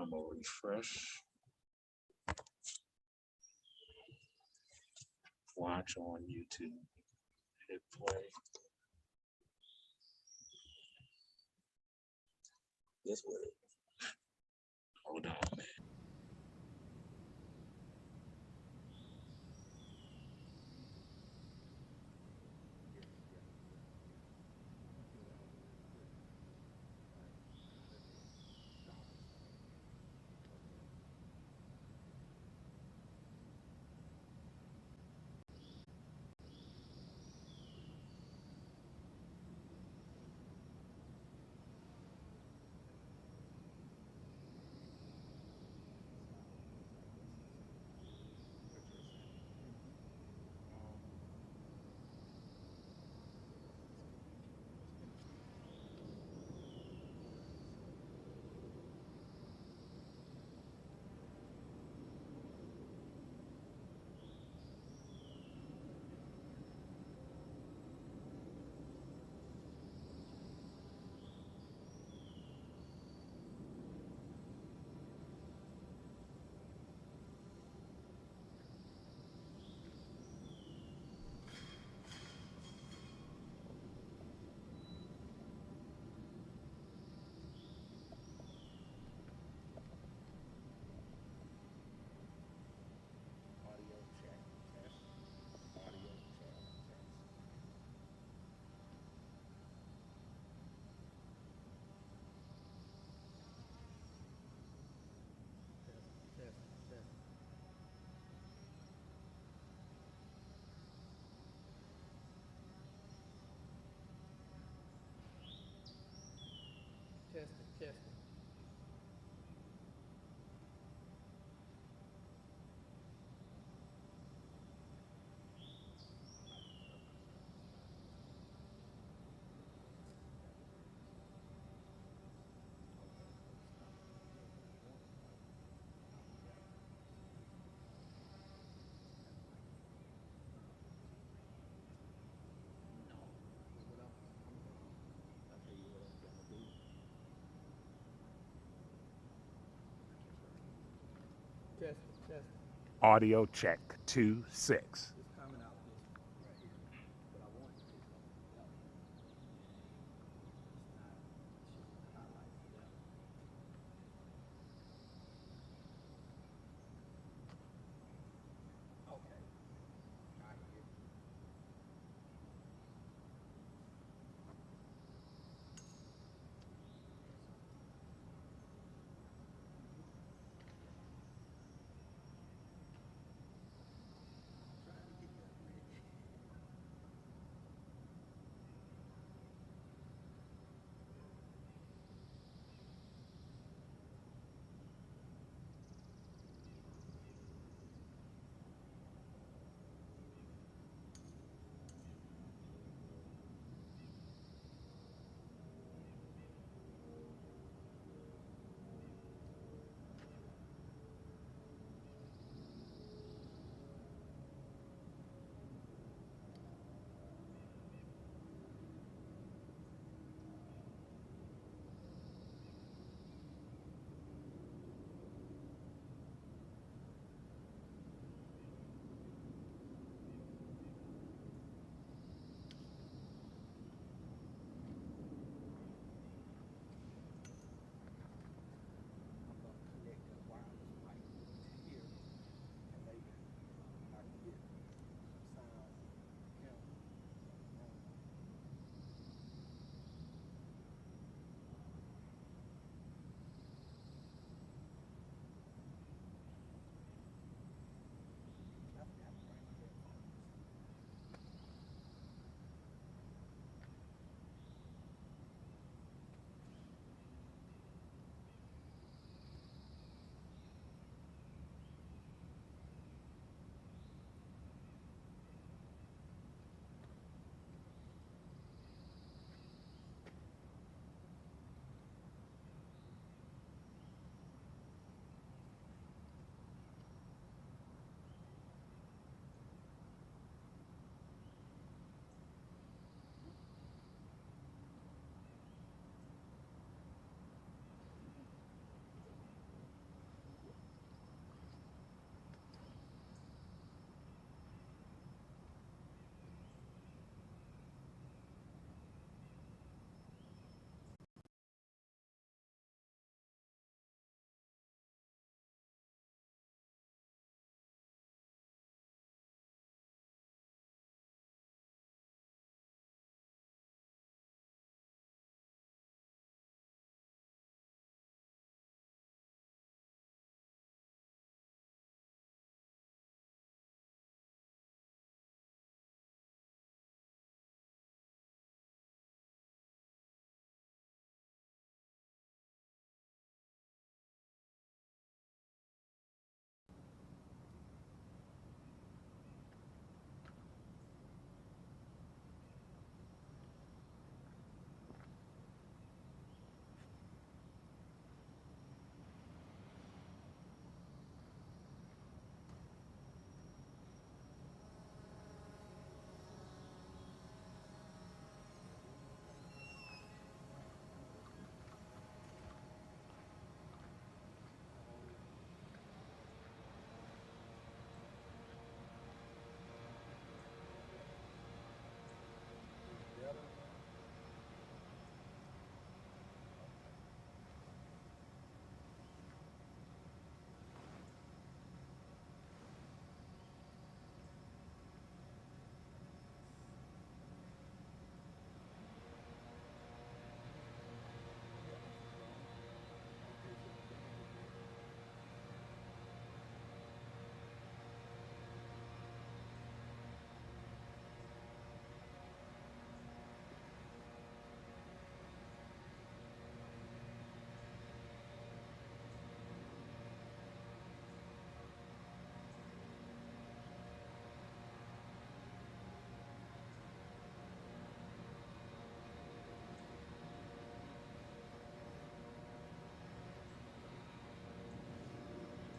I'm gonna refresh. Watch on YouTube. Hit play. Guess what? Hold on, man. Audio check. Test. Audio check. Test. Test. Test. Test. Test it. Test it. I'll tell you what I'm gonna do. Test it. Test it. Audio check 2-6. It's coming out this right here. But I want it to come out. It's not showing highlights there. Okay. I hear. Trying to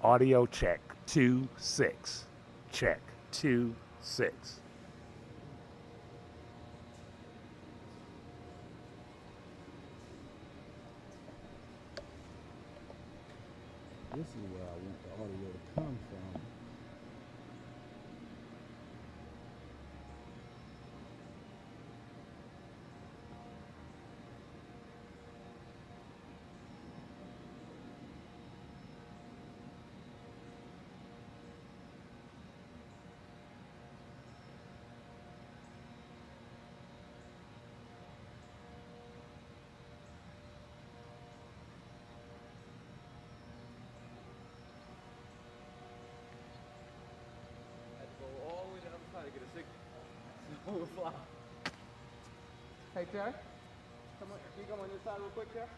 Audio check 2 6. Check 2 6. This is where I want the audio to come from. Go all the way to the other side to get a signal. So we'll fly. Hey, Terry. Come on. Can you come on this side real quick, Terry?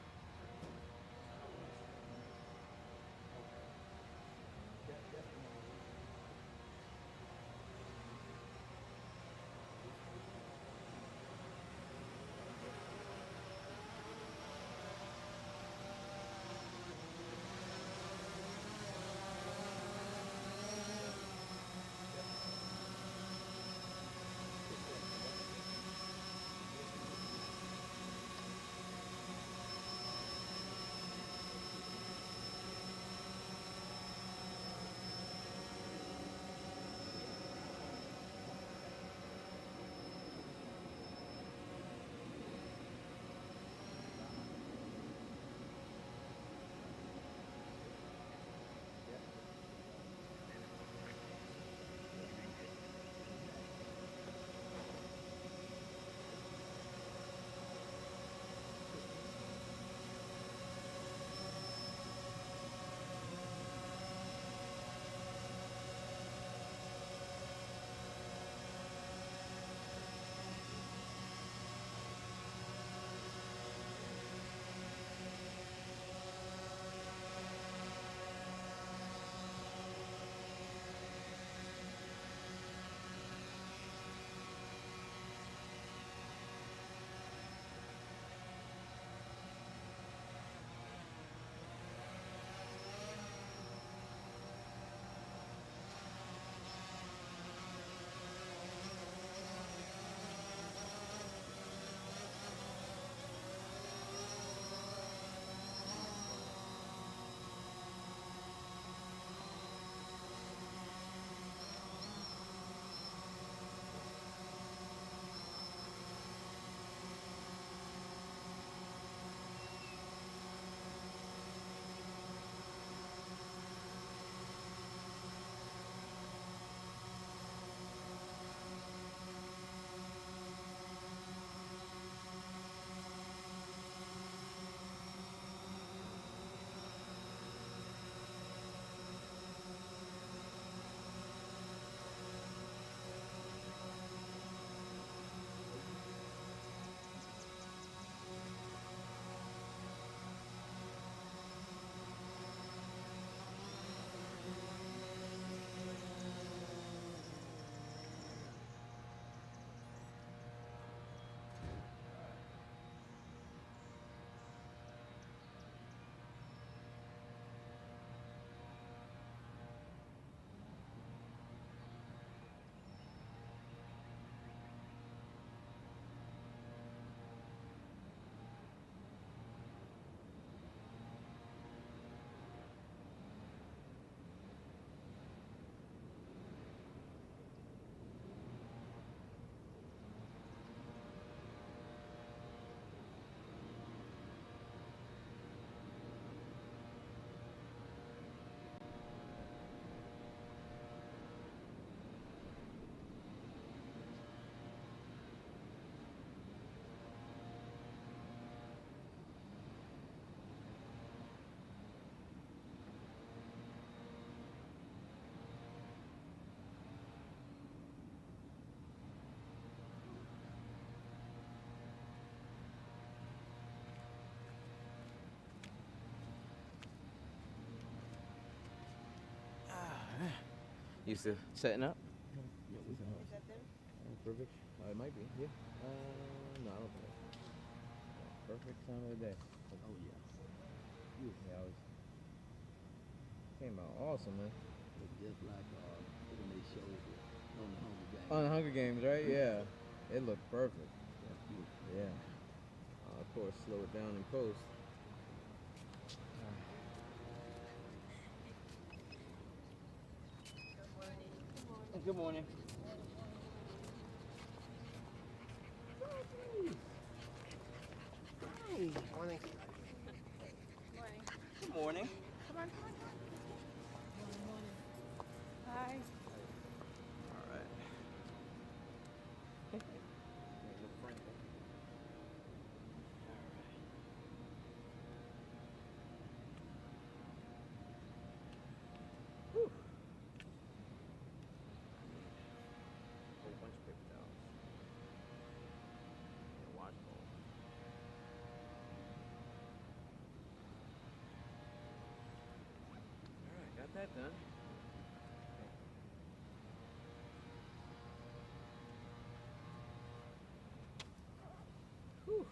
You still setting up? Yeah, we can. Perfect. It might be. Yeah. No, I don't think so. Perfect time of the day. Oh yeah. Yeah, I was. Came out awesome, man. It's just like when they showed it on the Hunger Games. On the Hunger Games, right? Yeah. It looked perfect. That's beautiful. Yeah. Of course, slow it down in post. Good morning. Morning. Good morning. Come on. Hi. All right. Whew. Whole bunch of paper towels. And a washbowl. All right, got that done. Whew.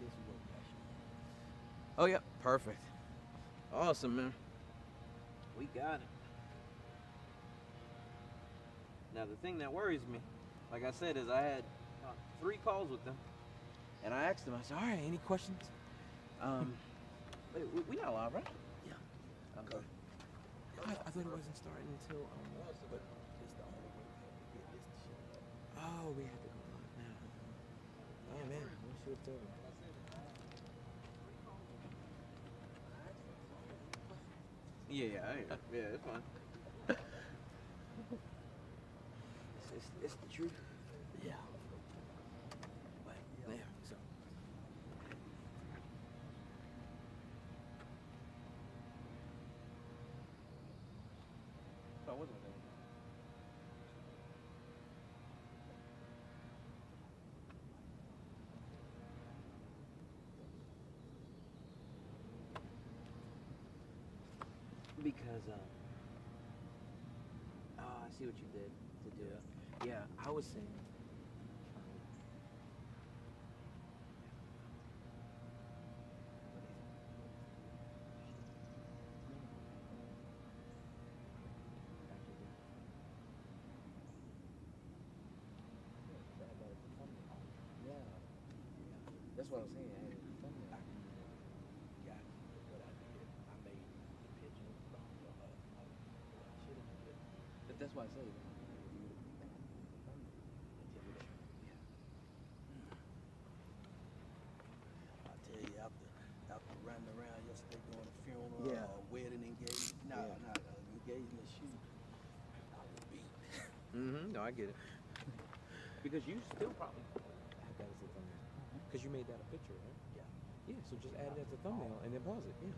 This is what passion. Oh, yeah, perfect. Awesome, man. We got it. Now, the thing that worries me, like I said, is I had 3 calls with them, and I asked them, I said, all right, any questions? Wait, we not live, right? Yeah. Okay. I thought it wasn't starting until, but It's the only way we have to get this to show up. oh, we have to go live now. Oh, man, we should have told me. Yeah, it's fine. It's the truth. Yeah. But, yeah, so. So I wasn't doing because oh, I see what you did to do it. Yeah, I was saying. That's what I was saying. I had a thumbnail. Got what I did. I made the picture from your should have been. But that's why I say. I tell you, after running around yesterday doing a funeral, Yeah. wedding engagement, Yeah. not engagement shoot, I was beat. Mm-hmm. No, I get it. Because you still probably have that as a thumbnail. Because you made that a picture, right? Yeah. Yeah, so just add it as a thumbnail and then pause it. Yeah.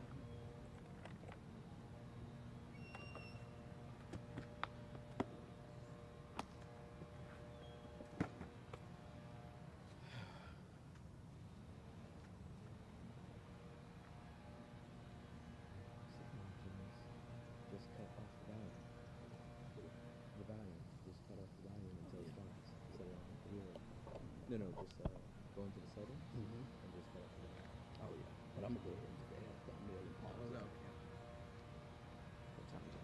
Just cut off the volume. The volume. Just cut off the volume until it stops. So here. No, just go into the settings and just cut off the volume. Oh yeah. But I'm gonna go ahead and just add thumbnail and pause. Oh, no. What time is it?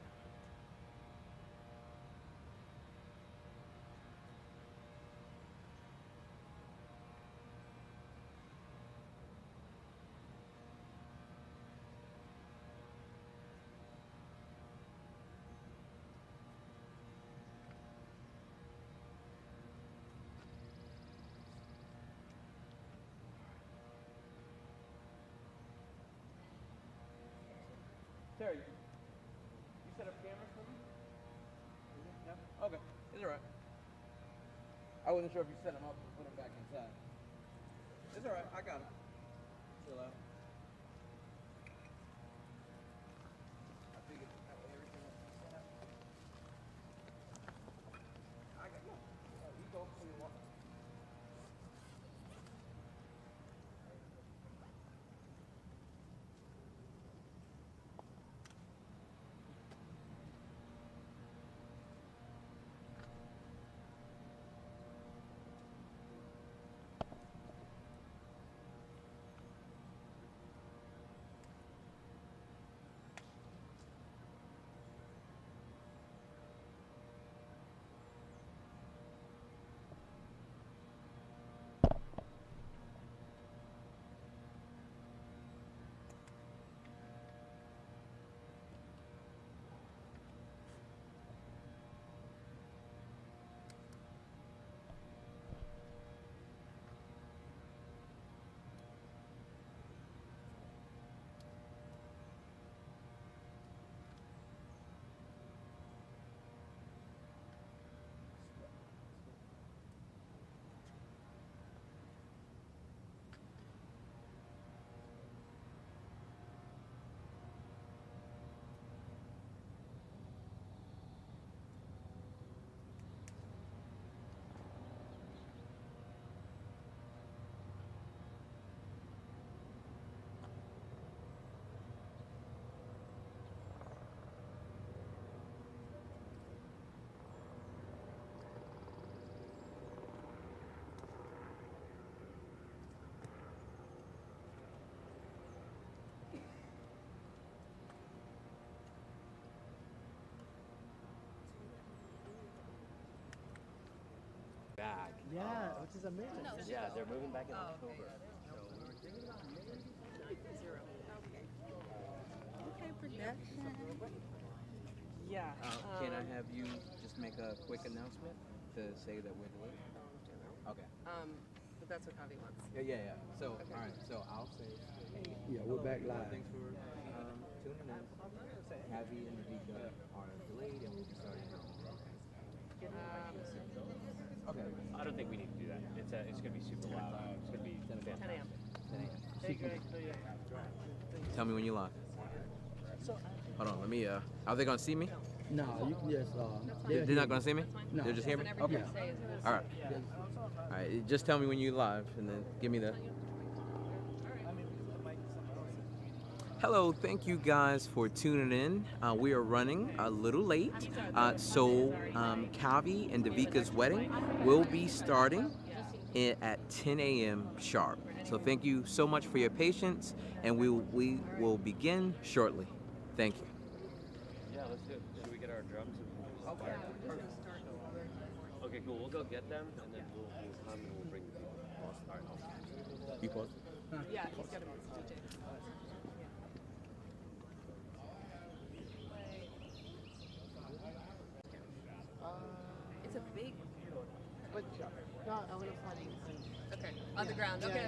Terry, you set up cameras for me? No? Okay, it's alright. I wasn't sure if you set them up and put them back inside. It's alright, I got them. Chill out. I figured everything was set up. I got you. You go for your walk. Yeah, which is amazing. Yeah, they're moving back in Oh, October. okay. So we were thinking about Zero. Okay. Okay, production. Yeah. Can I have you just make a quick announcement to say that we're delayed? Okay. But that's what Kavi wants. Yeah. So, all right. So I'll say, hey, Yeah, we're back live. thanks for tuning in. Kavi and Devika are delayed, and we'll be starting now. Okay. I don't think we need to do that. It's gonna be super loud. It's gonna be 10 a.m. 10 a.m. Tell me when you're live. Hold on. Let me. Are they gonna see me? No, you can just. They're not gonna see me. No. They'll just hear me. Whenever Okay. you say is this. All right. All right. Just tell me when you're live, and then give me the. Hello, thank you guys for tuning in. We are running a little late, so Kavi and Devika's wedding will be starting at 10 a.m. sharp. So thank you so much for your patience, and we will begin shortly. Thank you. Yeah, let's do it. Should we get our drums? Okay. Okay, cool. We'll go get them, and then we'll come and we'll bring the people. All right. You pause. Yeah, he's got to be DJ. It's a big. But no, I want to party. Okay, on the ground. Okay.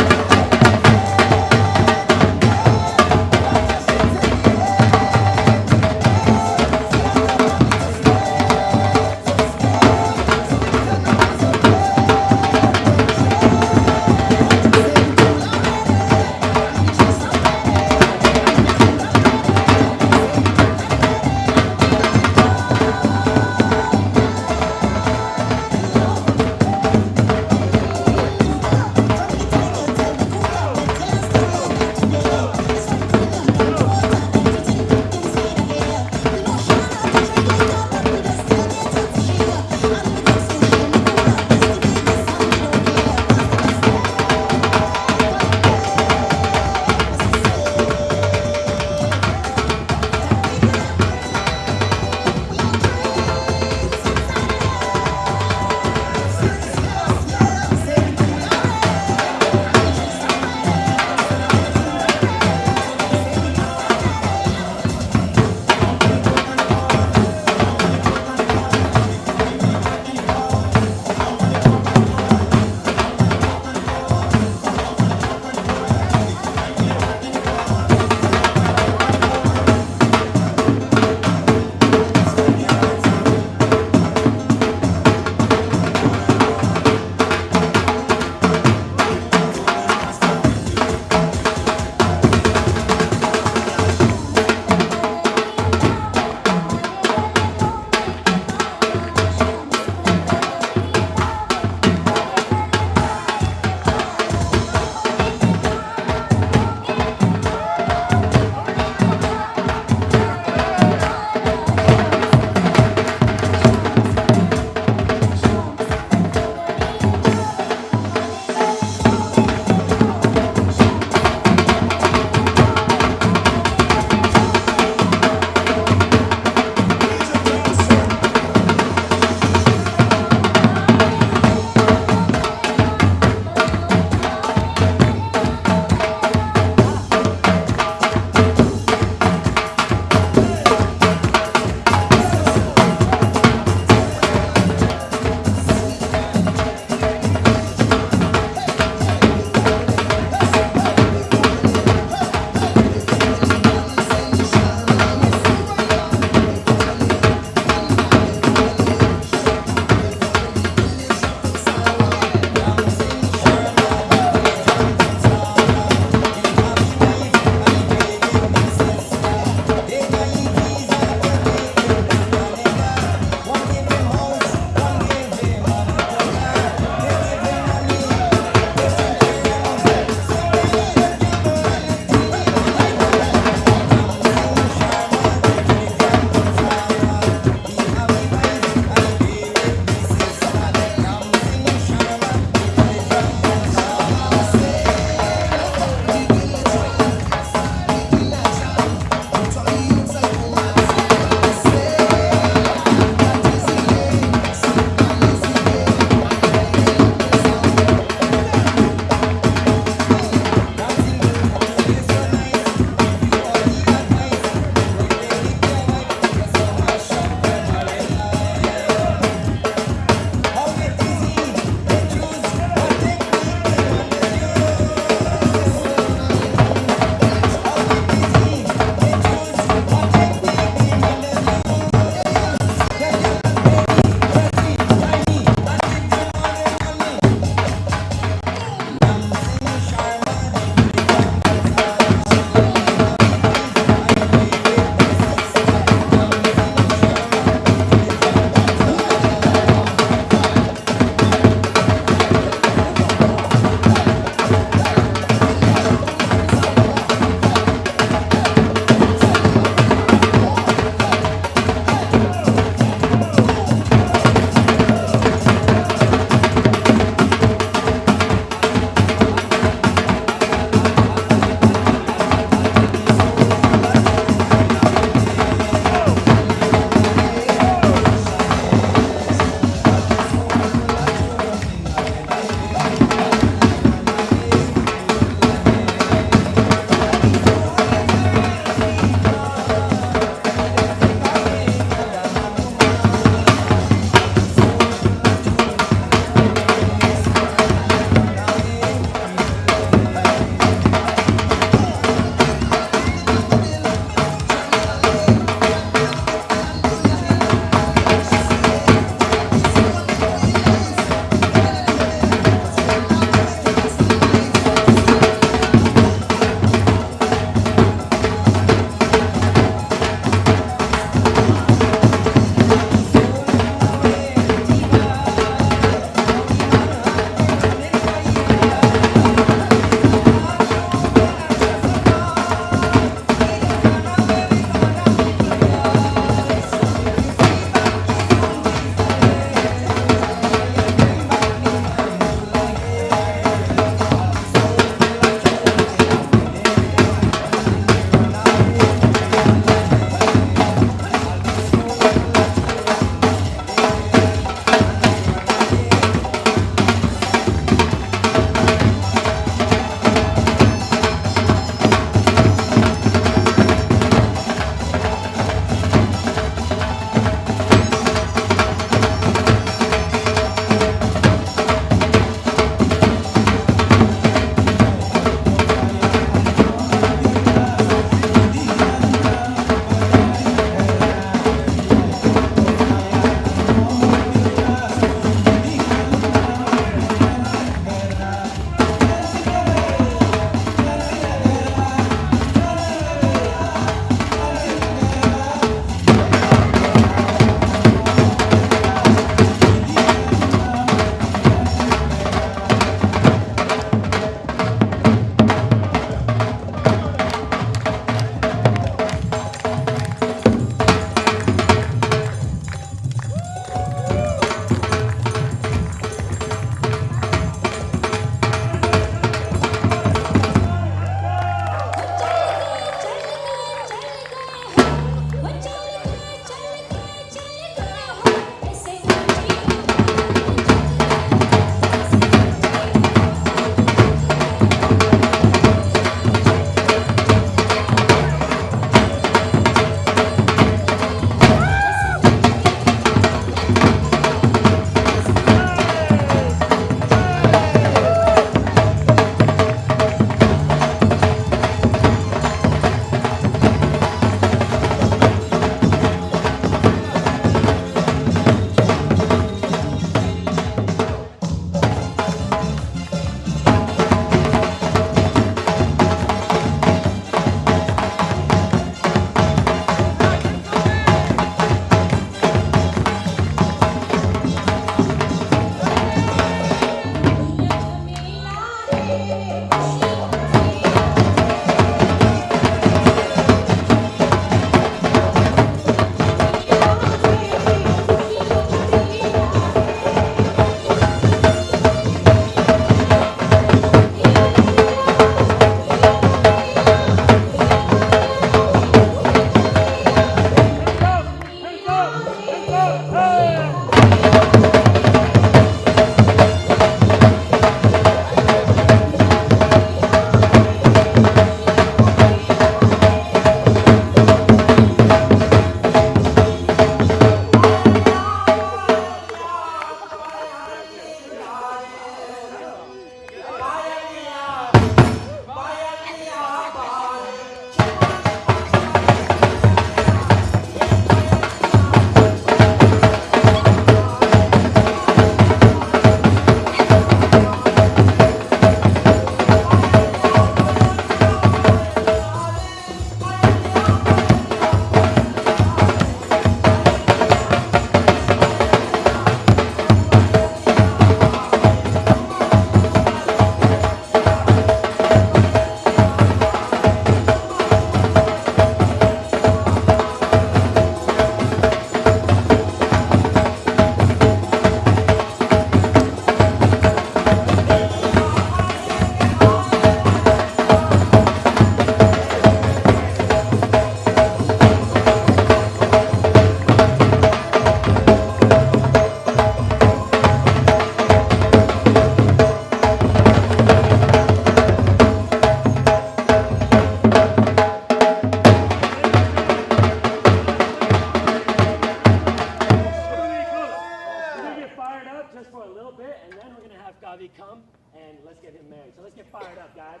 Kavi come and let's get him married. So let's get fired up, guys.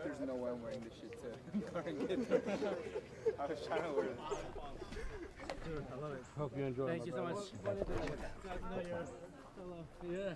There's no way I'm wearing this shit too. I was trying to wear it. I love it. Hope you enjoy. Thank you so much. Yeah.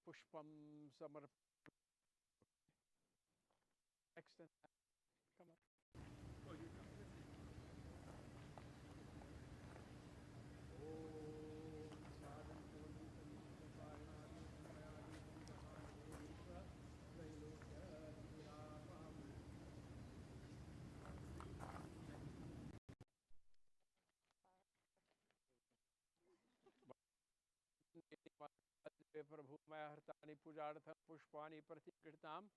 Pushpam Samar. Extend. Come on. प्रभु मैं हर्तानि पूजार्थम पुष्पाणि प्रतिकृताम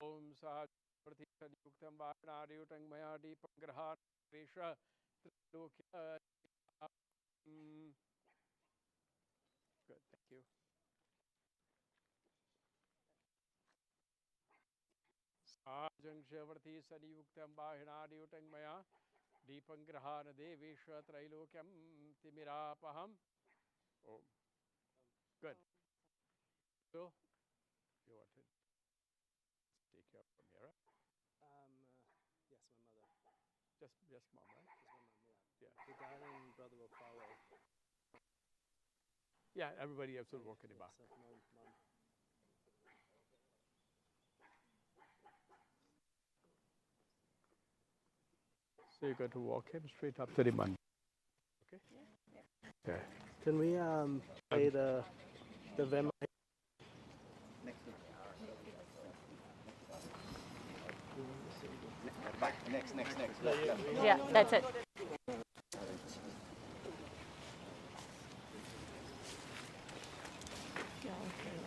Om Sajyuktam Varanadiyutang Maya Deepangraha Vesha Trilokya. Good, thank you. Sajang Shavarthi Saniyuktam Varanadiyutang Maya Deepangraha Devesha Trilokyam Timirapaham. Om. Good. Bill, you want to take care from here? Yes, my mother. Just mom, right? Just my mom, yeah. Yeah. The dad and brother will follow. Yeah, everybody else will walk in the back. So mom. So you got to walk him straight up to the man. Okay? Yeah. Can we play the Vem? Next. Yeah, that's it.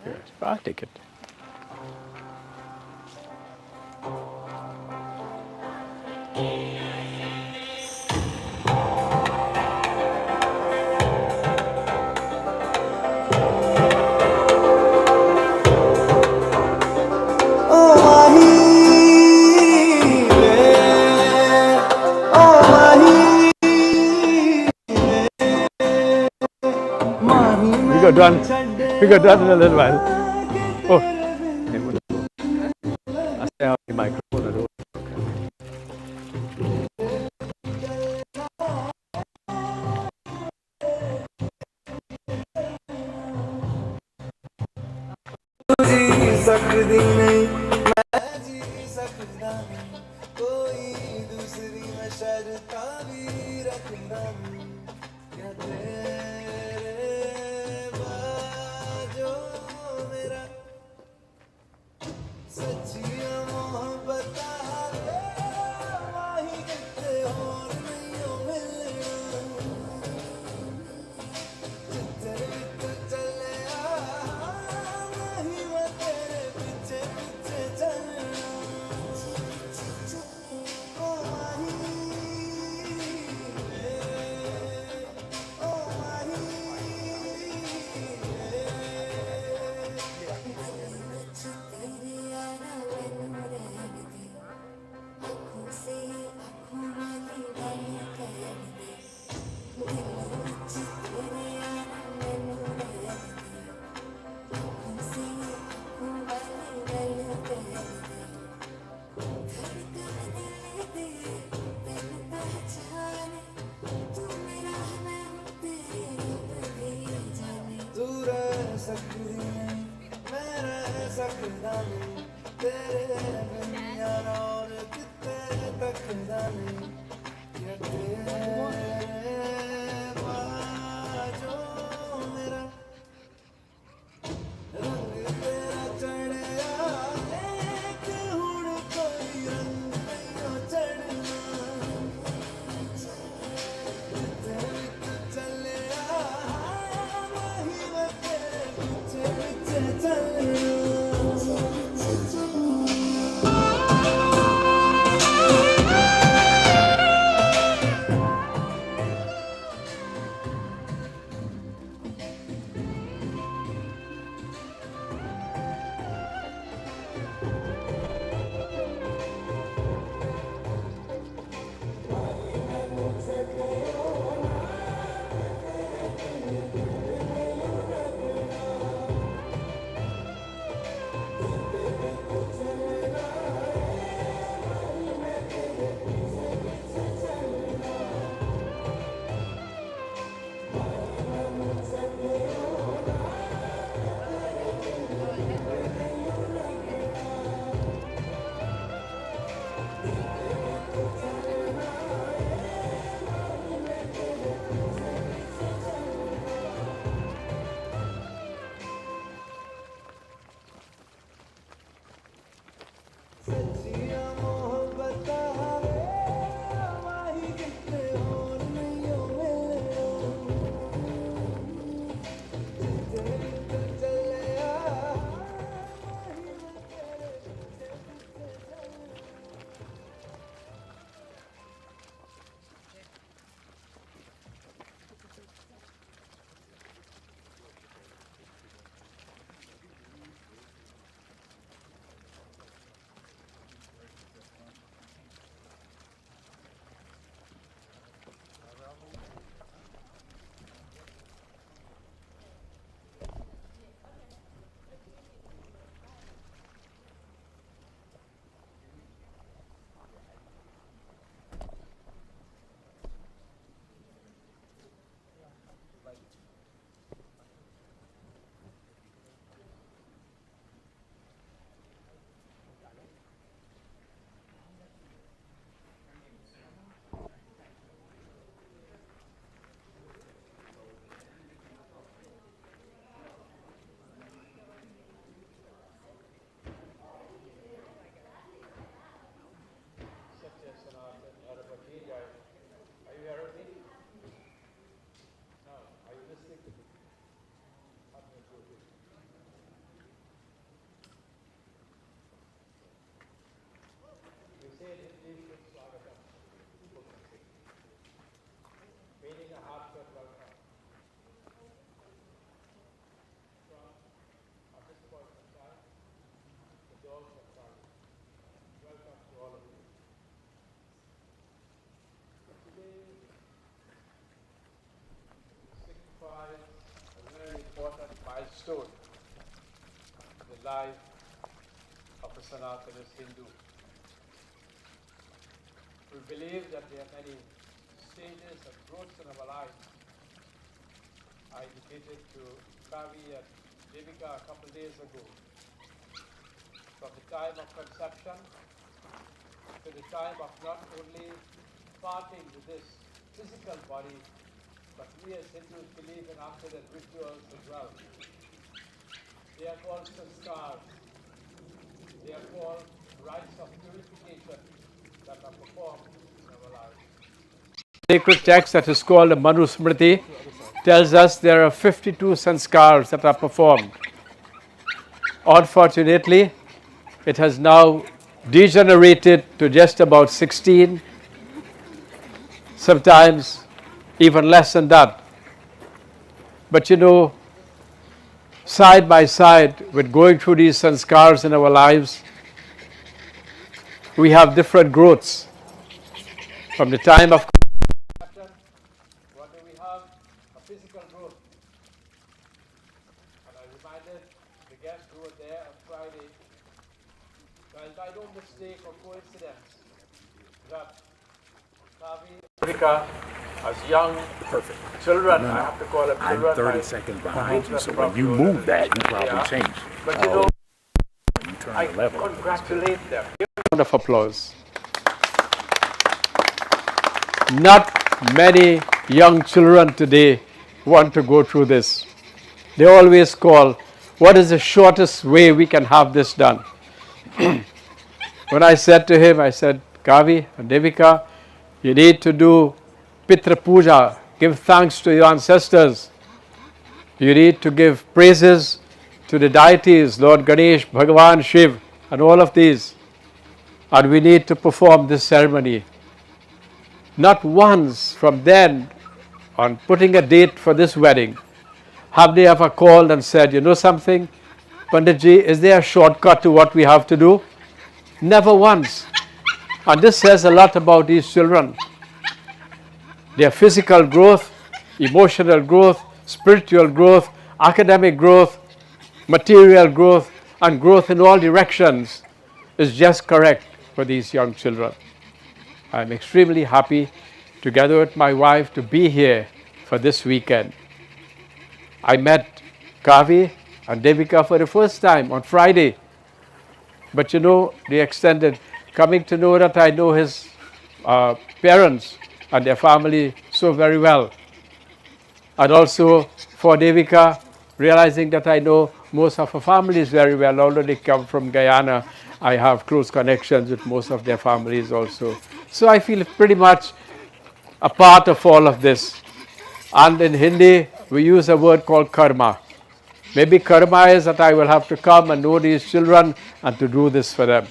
Good. I'll take it. We got done in a little while. Oh, I stay out the microphone. Meaning a heartfelt welcome. At this point in time, the doors are closed. Welcome to all of you. Today signifies a very important milestone in the life of a Sanatanist Hindu. We believe that there are many stages and growths in our lives. I indicated to Kavi and Devika a couple of days ago. From the time of conception to the time of not only parting with this physical body, but we as Hindus believe in after-death rituals as well. They are called sanskars. They are called rites of purification that are performed in our lives. Sacred text that is called the Manu Smriti tells us there are 52 sanskars that are performed. Unfortunately, it has now degenerated to just about 16, sometimes even less than that. But you know, side by side with going through these sanskars in our lives, we have different growths. From the time of conception, what do we have? A physical growth. And I reminded the guests who were there on Friday, well, by no mistake or coincidence, that Kavi and Devika, as young children, I have to call them I'm children. 30 seconds behind you, so when you move that, you probably change. But you know, You turn I the level. congratulate them. Give a round of applause. Not many young children today want to go through this. They always call, what is the shortest way we can have this done? When I said to him, I said, Kavi and Devika, you need to do Pitra Puja, give thanks to your ancestors. You need to give praises to the deities, Lord Ganesh, Bhagavan, Shiv, and all of these. And we need to perform this ceremony. Not once from then on putting a date for this wedding have they ever called and said, you know something, Panditji, is there a shortcut to what we have to do? Never once. And this says a lot about these children. Their physical growth, emotional growth, spiritual growth, academic growth, material growth, and growth in all directions is just correct for these young children. I'm extremely happy, together with my wife, to be here for this weekend. I met Kavi and Devika for the first time on Friday. But you know, they extended, coming to know that I know his parents and their family so very well. And also for Devika, realizing that I know most of her families very well, although they come from Guyana, I have close connections with most of their families also. So I feel pretty much a part of all of this. And in Hindi, we use a word called karma. Maybe karma is that I will have to come and know these children and to do this for them.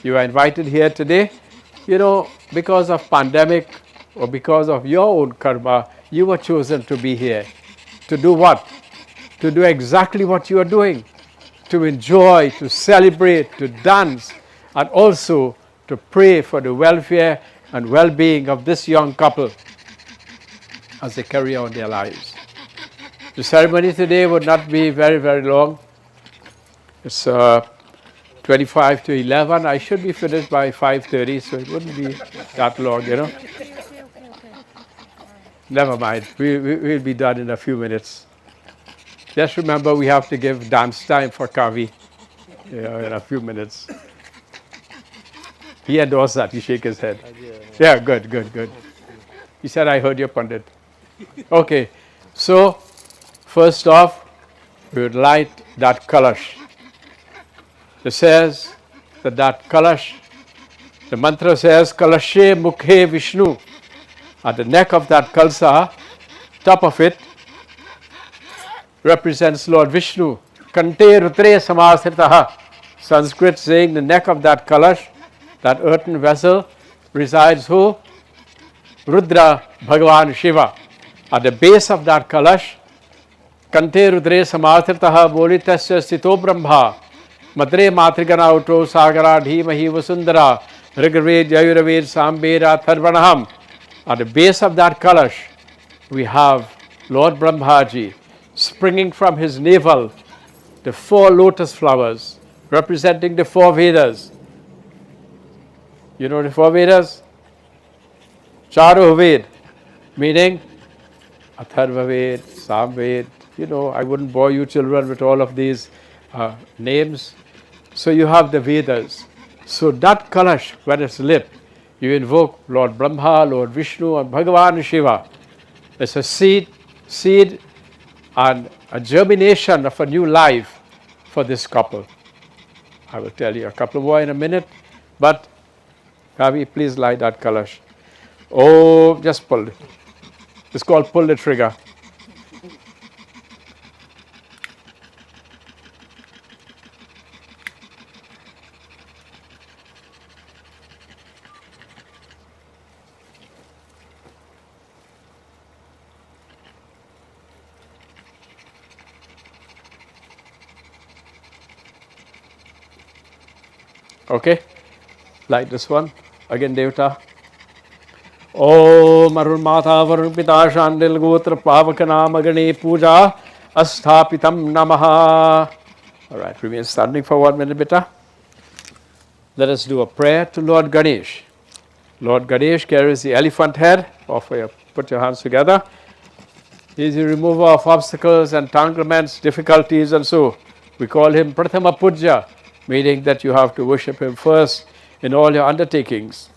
You are invited here today, you know, because of pandemic or because of your own karma, you were chosen to be here. To do what? To do exactly what you are doing. To enjoy, to celebrate, to dance, and also to pray for the welfare and well-being of this young couple as they carry on their lives. The ceremony today would not be very, very long. It's 25 to 11. I should be finished by 5:30, so it wouldn't be that long, you know. Never mind. We'll be done in a few minutes. Just remember, we have to give dance time for Kavi, you know, in a few minutes. He endorsed that. He shake his head. Yeah, good, good, good. He said, I heard your Pandit. Okay, so first off, we would light that kalash. It says that kalash, the mantra says, Kalashe Mukhe Vishnu. At the neck of that kalsa, top of it, represents Lord Vishnu. Kante Rutre Samasritaha. Sanskrit saying the neck of that kalash That earthen vessel resides who? Rudra Bhagavan Shiva. At the base of that kalash, Kante Rudre Samarthitaha Bolitasya Sthito Brahma Matre Matrigana Utro Sagara Dhimahi Vasundara Rigved Yajurved Samveda Tharvanaham. At the base of that kalash, we have Lord Brahmaji springing from his navel the 4 lotus flowers representing the 4 Vedas. You know the 4 Vedas? Charu Ved, meaning Atharva Ved, Samved. I wouldn't bore you children with all of these names. So you have the Vedas. So that kalash, when it's lit, you invoke Lord Brahma, Lord Vishnu, and Bhagavan Shiva. It's a seed and a germination of a new life for this couple. I will tell you a couple more in a minute, but Kavi, please light that kalash. Oh, just pull it. It's called pull the trigger. Okay, like this one. Again, Devta. Om Arun Mata Varun Pita Shandil Gotra Pavakana Magane Puja Asthapitam Namaha. All right, remain standing for 1 minute, beta. Let us do a prayer to Lord Ganesh. Lord Ganesh carries the elephant head. Put your hands together. He is the remover of obstacles, entanglements, difficulties, and so we call him Prathama Puja, meaning that you have to worship him first in all your undertakings.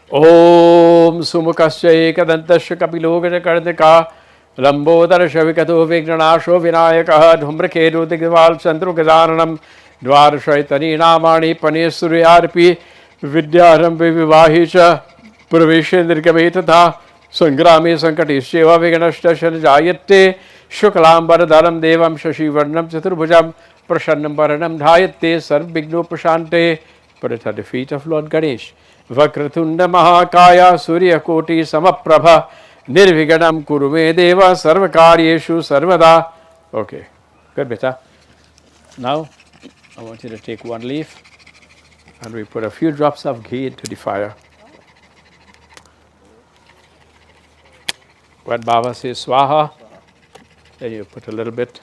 Om Sumukasya Ekadantasya Kapilogaja Karnika Lambodara Shavikato Vignanasho Vinayaka Dhumrakedu Digval Chandru Gajananam Dwar Shaitani Namani Panesuryarpi Vidyarambi Vivahisha Praveshendrikavetata Sangrami Sankatisheva Viganashtashan Jayate Shuklambaradaram Devam Shashi Varnam Chaturbhujam Prashannam Paranam Dhayate Sarvigno Prashante. Put it at the feet of Lord Ganesh. Vakratunda Mahakaya Surya Koti Samaprabha Nirviganam Kurume Deva Sarvakaryeshu Sarvada. Okay, good beta. Now I want you to take 1 leaf and we put a few drops of ghee into the fire. When Baba says Swaha, then you put a little bit,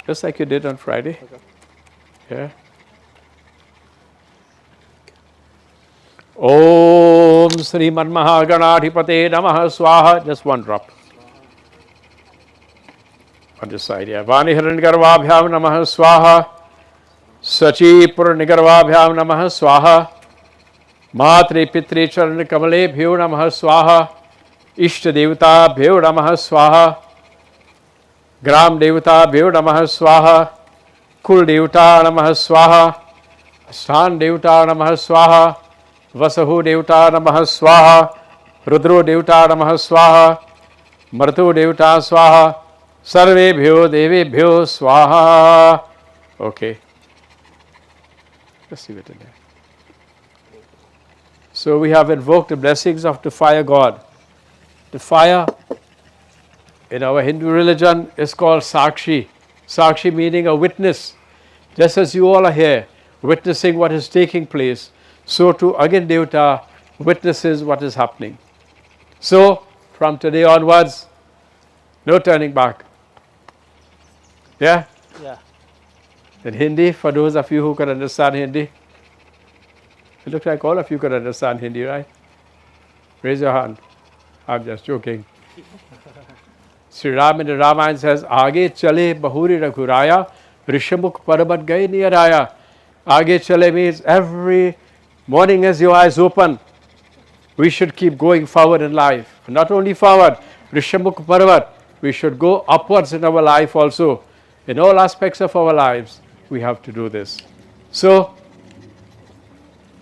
just like you did on Friday. Yeah. Om Sriman Mahaganadhipate Namaha Swaha. Just 1 drop. On this side, yeah. Vani Hirangarvabhyam Namaha Swaha. Sachi Puranigarvabhyam Namaha Swaha. Matre Pitre Charan Kamale Bhyo Namaha Swaha. Ishta Devata Bhyo Namaha Swaha. Gram Devata Bhyo Namaha Swaha. Kul Devata Namaha Swaha. Stan Devata Namaha Swaha. Vasahu Devata Namaha Swaha. Rudro Devata Namaha Swaha. Martu Devata Swaha. Sarve Bhyo Devi Bhyo Swaha. Okay. Just leave it in there. So we have invoked the blessings of the fire god. The fire in our Hindu religion is called Sakshi. Sakshi meaning a witness. Just as you all are here witnessing what is taking place, so too again Devata witnesses what is happening. So from today onwards, no turning back. Yeah? Yeah. In Hindi, for those of you who can understand Hindi, it looks like all of you can understand Hindi, right? Raise your hand. I'm just joking. Sri Ram in the Ramayana says, Aage chale bahuri raghuraya, Rishamukh parabat gaye niyaraya. Aage chale means every morning as your eyes open, we should keep going forward in life. Not only forward, Rishamukh parabat, we should go upwards in our life also. In all aspects of our lives, we have to do this. So,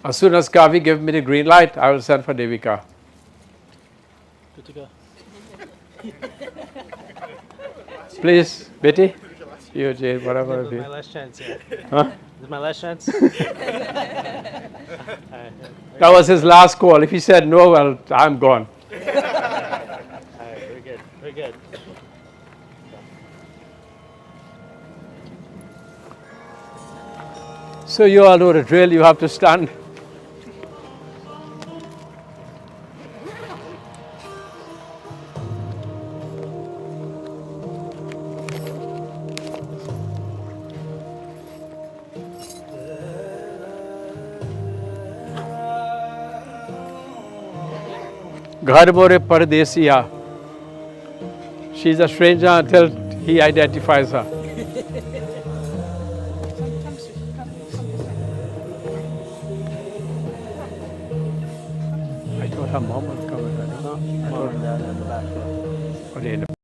as soon as Kavi gives me the green light, I will send for Devika. Good to go. Please, Betty, you, Jane, whatever. This is my last chance, yeah. Huh? This is my last chance. That was his last call. If he said no, well, I'm gone. All right, very good, very good. So you all know the drill. You have to stand. घर मोरे परदेसिया. She's a stranger until he identifies her. I thought her mom was coming. I don't know. Mom and dad in the back. Oh, they're in the back.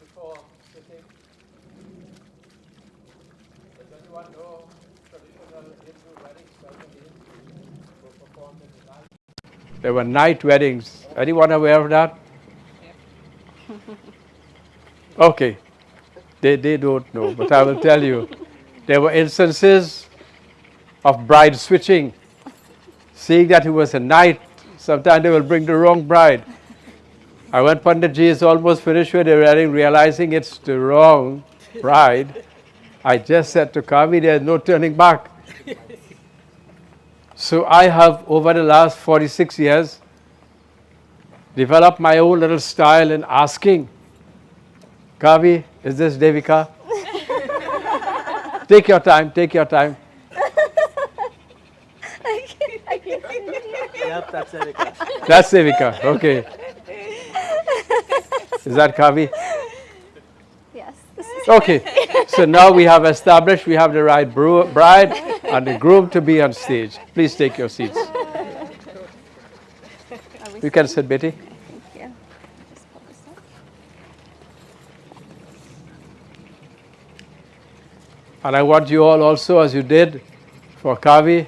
Before sitting, does anyone know traditional Hindu weddings were performed in the night? There were night weddings. Anyone aware of that? Okay, they don't know, but I will tell you. There were instances of bride switching, seeing that it was a night. Sometimes they will bring the wrong bride. I when Pandit Ji is almost finished with the wedding, realizing it's the wrong bride, I just said to Kavi, there's no turning back. So I have, over the last 46 years, developed my own little style in asking, Kavi, is this Devika? Take your time, take your time. Yep, that's Devika. That's Devika, okay. Is that Kavi? Yes. Okay, so now we have established we have the right bride and the groom to be on stage. Please take your seats. You can sit, Betty. Thank you. Just pull this up. And I want you all also, as you did for Kavi,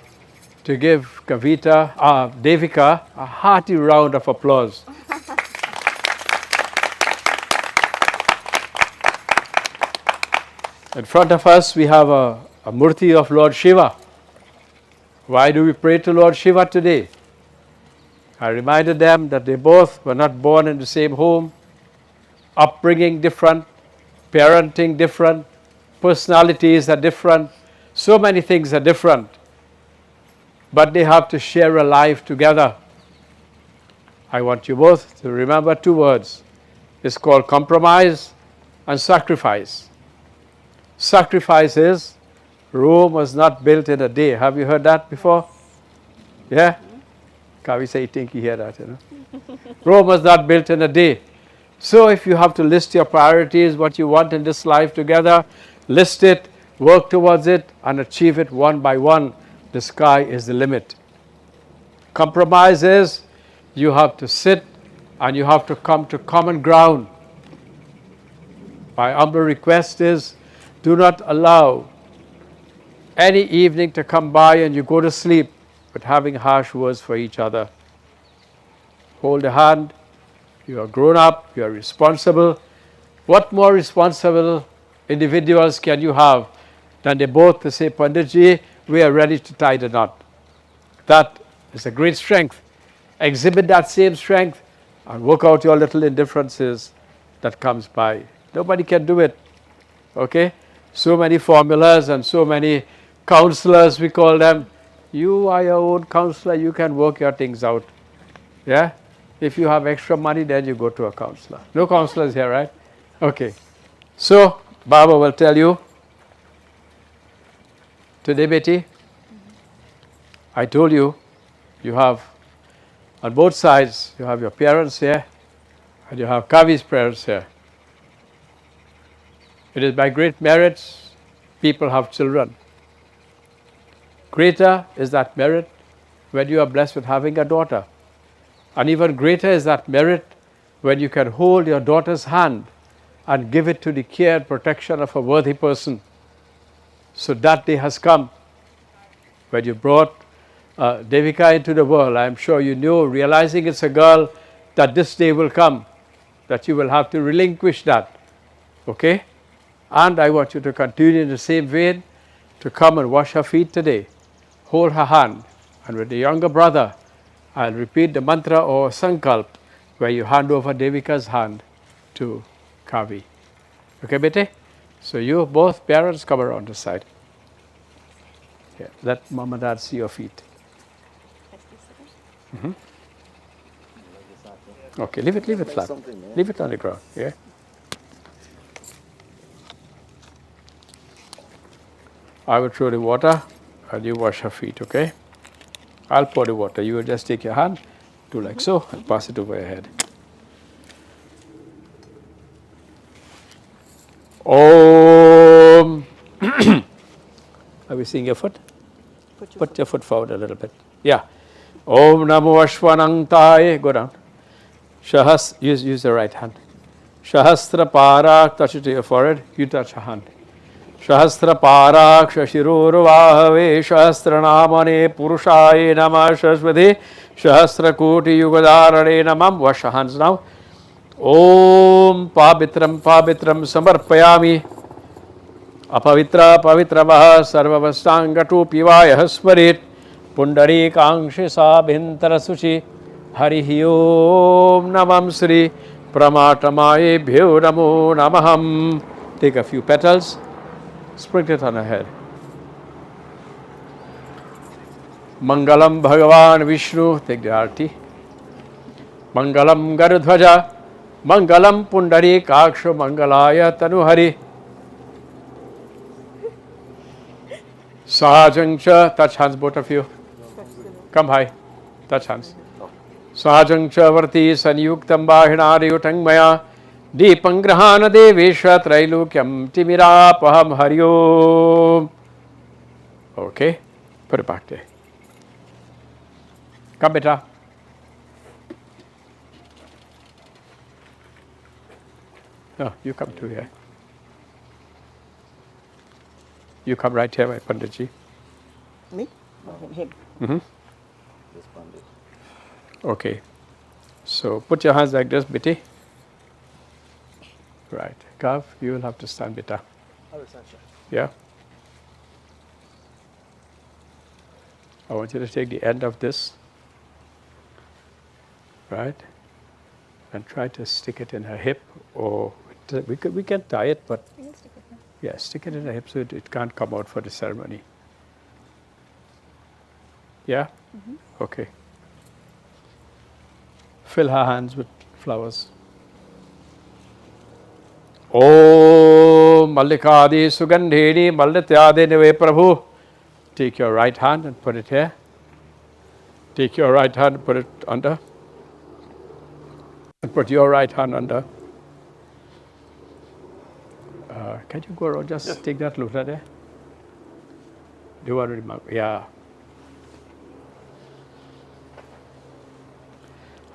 to give Devika a hearty round of applause. In front of us, we have a murti of Lord Shiva. Why do we pray to Lord Shiva today? I reminded them that they both were not born in the same home, upbringing different, parenting different, personalities are different, so many things are different. But they have to share a life together. I want you both to remember two words. It's called compromise and sacrifice. Sacrifice is, Rome was not built in a day. Have you heard that before? Yeah? Kavi say, I think you hear that, you know. Rome was not built in a day. So if you have to list your priorities, what you want in this life together, list it, work towards it, and achieve it one by one. The sky is the limit. Compromise is, you have to sit and you have to come to common ground. My humble request is, do not allow any evening to come by and you go to sleep with having harsh words for each other. Hold a hand. You are grown up. You are responsible. What more responsible individuals can you have than they both to say, Panditji, we are ready to tie the knot. That is a great strength. Exhibit that same strength and work out your little indifferences that comes by. Nobody can do it. Okay? So many formulas and so many counselors, we call them. You are your own counselor. You can work your things out. Yeah? If you have extra money, then you go to a counselor. No counselors here, right? Okay. So, Baba will tell you. Today, Betty, I told you, you have, on both sides, you have your parents here, and you have Kavi's parents here. It is by great merits people have children. Greater is that merit when you are blessed with having a daughter. And even greater is that merit when you can hold your daughter's hand and give it to the care and protection of a worthy person. So that day has come. When you brought Devika into the world, I am sure you knew, realizing it's a girl, that this day will come, that you will have to relinquish that. Okay? And I want you to continue in the same vein to come and wash her feet today. Hold her hand. And with the younger brother, I'll repeat the mantra or sankalp where you hand over Devika's hand to Kavi. Okay, Bete? So you both parents come around the side. Yeah, let mom and dad see your feet. Mm-hmm. Okay, leave it flat. Leave it on the ground. Yeah. I will throw the water and you wash her feet, okay? I'll pour the water. You will just take your hand, do like so, and pass it over your head. Om. Are we seeing your foot? Put your foot forward a little bit. Yeah. Om Namo Ashwanantaye. Go down. Use the right hand. Shahastra Parak. Touch it to your forehead. You touch her hand. Shahastra Parak Shashirurvahave Shahastranamane Purushaye Namah Shashwati Shahastra Koti Yugadarane Namam. Wash your hands now. Shahastra Parak Shashirurvahave Shahastranamane Purushaye Namah Shashwati Shahastra Koti Yugadarane Namam. Wash your hands now. Shahastra Parak Shashirurvahave Shahastranamane Purushaye Namah Shashwati Shahastra Koti Yugadarane Namam. Wash your hands now. Om Pavitram Pavitram Samarpayami Apavitra Pavitramah Sarvavastangatu Pivaya Hasmarit Pundari Kangshi Sabhintara Sushi Harihi Om Namam Sri Pramatamaye Bhyo Namo Namaham. Take a few petals, sprinkle it on her head. Mangalam Bhagavan Vishnu, take the arti. Mangalam Garudhvaja, Mangalam Pundari Kaksha Mangalaya Tanuhari. Sahajangcha, touch hands, both of you. Come high, touch hands. Sahajangcha Varti Sanyuktam Bahinari Utangmaya Deepangrahana Devesha Trailukyam Timirapaham Hariom. Okay, put it back there. Come, beta. No, you come to here. You come right here, my Panditji. Me? Him. Okay. So put your hands like this, Biti. Right. Kav, you will have to stand, beta. Yeah. I want you to take the end of this, right, and try to stick it in her hip, or we can tie it, but yeah, stick it in her hip so it can't come out for the ceremony. Yeah? Okay. Fill her hands with flowers. Om Mallikadi Sugandhini Mallityade Neve Prabhu. Take your right hand and put it here. Take your right hand and put it under. And put your right hand under. Can you go around? Just take that lota there. Do you want to remark? Yeah.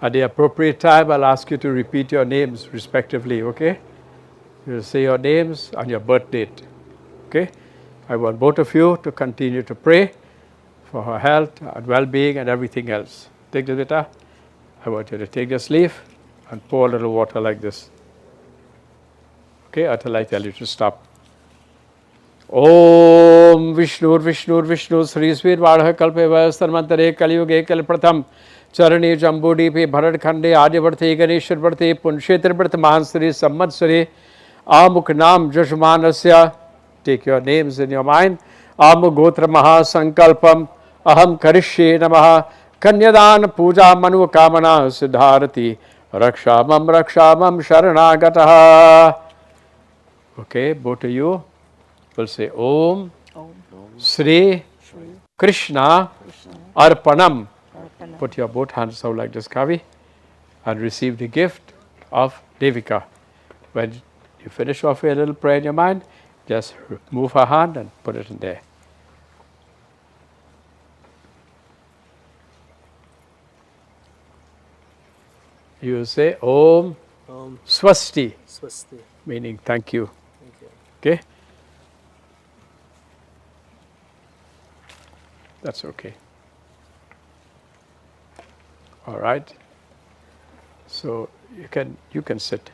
At the appropriate time, I'll ask you to repeat your names respectively, okay? You'll say your names and your birth date, okay? I want both of you to continue to pray for her health and well-being and everything else. Take the beta. I want you to take this leaf and pour a little water like this. Okay, until I tell you to stop. Om Vishnu Vishnu Vishnu Sri Sweet Vadha Kalpe Vastarmantare Kaliyuge Kal Pratham Charani Jambudi Pe Bharat Khande Adivarthi Ganeshwar Varthi Punshetr Vartman Sri Sammatsari Amuk Nam Jashmanasya. Take your names in your mind. Amu Gotra Maha Sankalpam Aham Karishye Namaha Kanyadan Puja Manu Kamana Siddharati Rakshamam Sharanagataha. Okay, both of you will say Om Sri Krishna Arpanam. Put your both hands out like this, Kavi, and receive the gift of Devika. When you finish off a little prayer in your mind, just move her hand and put it in there. You say Om Swasti, meaning thank you. Okay? That's okay. All right. So you can sit.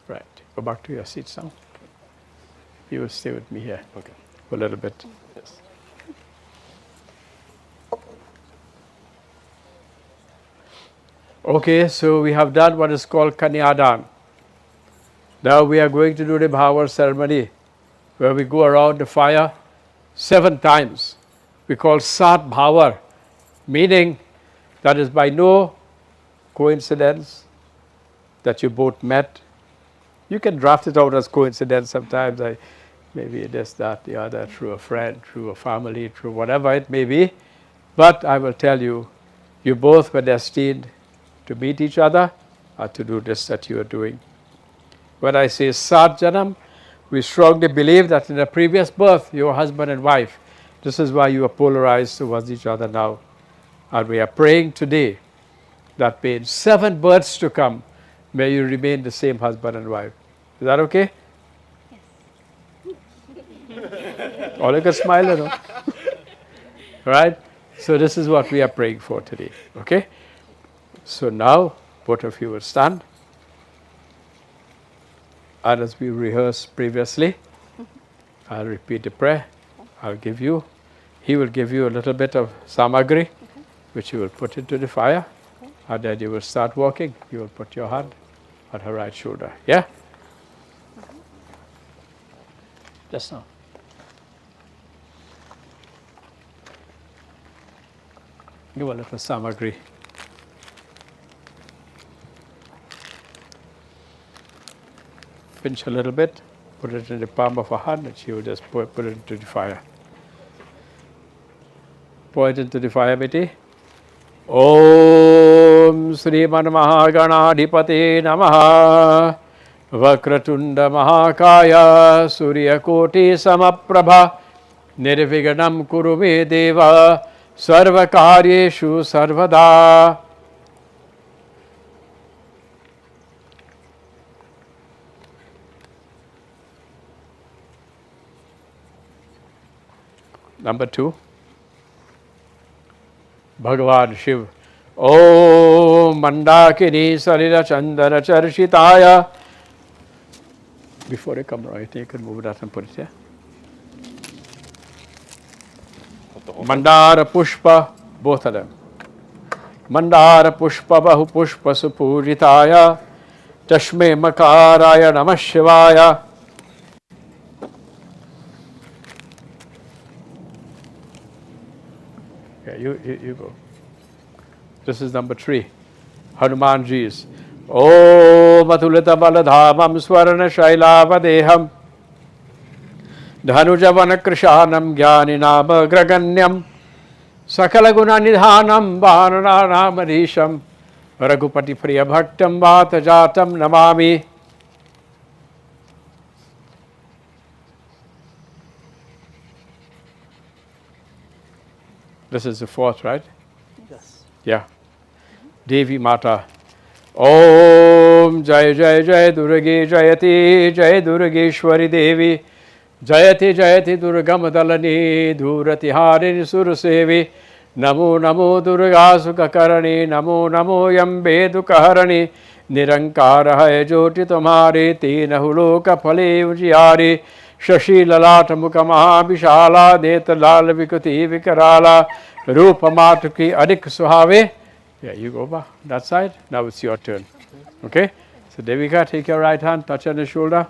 Right. Go back to your seats now. You will stay with me here. Okay. For a little bit. Yes. Okay, so we have done what is called Kanyadan. Now we are going to do the Bhavar ceremony, where we go around the fire 7 times. We call Sat Bhavar, meaning that is by no coincidence that you both met. You can draft it out as coincidence sometimes. Maybe this, that, the other, through a friend, through a family, through whatever it may be. But I will tell you, you both were destined to meet each other or to do this that you are doing. When I say Sat Janam, we strongly believe that in a previous birth, you were husband and wife. This is why you are polarized towards each other now. And we are praying today that in 7 births to come, may you remain the same husband and wife. Is that okay? Yes. All you can smile, you know. Right? So this is what we are praying for today. Okay? So now Both of you will stand. And as we rehearsed previously, I'll repeat the prayer. He will give you a little bit of samagri, which you will put into the fire. And then you will start walking. You will put your hand on her right shoulder. Yeah? Just now. Give a little samagri. Pinch a little bit, put it in the palm of her hand, and she will just put it into the fire. Pour it into the fire, Betty. Om Sriman Mahaganadhipate Namaha Vakratunda Mahakaya Suryakoti Samaprabha Nirviganam Kurume Deva Sarvakaryeshu Sarvada. Number 2. Bhagavan Shiv. Om Mandakini Salila Chandana Charshitaya. Before I come right, you can move that and put it here. Mandara Pushpa, both of them. Mandara Pushpa Bahu Pushpa Supujitaya. Tashme Makaraya Namah Shivaya. Yeah, you go. This is number 3. Hanumanji's. Om Atulita Baladhamam Swarana Shailavadeham Dhanujavana Krishanam Jnaninama Graganyam Sakala Guna Nidhanam Bhananamarisham Raghupati Priya Bhaktam Vatajatam Namami. This is the 4th, right? Yes. Yeah. Devi Mata. Om Jai Jai Jai Durge Jayati Jai Durgeshwari Devi Jayati Jayati Durgamadalani Durati Harini Surasevi Namo Namo Durga Sukhakarani Namo Namo Yambe Dukharani Nirankara Hai Jyoti Tumhare Tina Huloka Phale Ujiyari Shashi Lalata Mukha Vishala Neta Lal Vikuti Vikarala Rupa Matuki Adik Suhave. Yeah, you go back that side. Now it's your turn. Okay? So Devika, take your right hand, touch on the shoulder.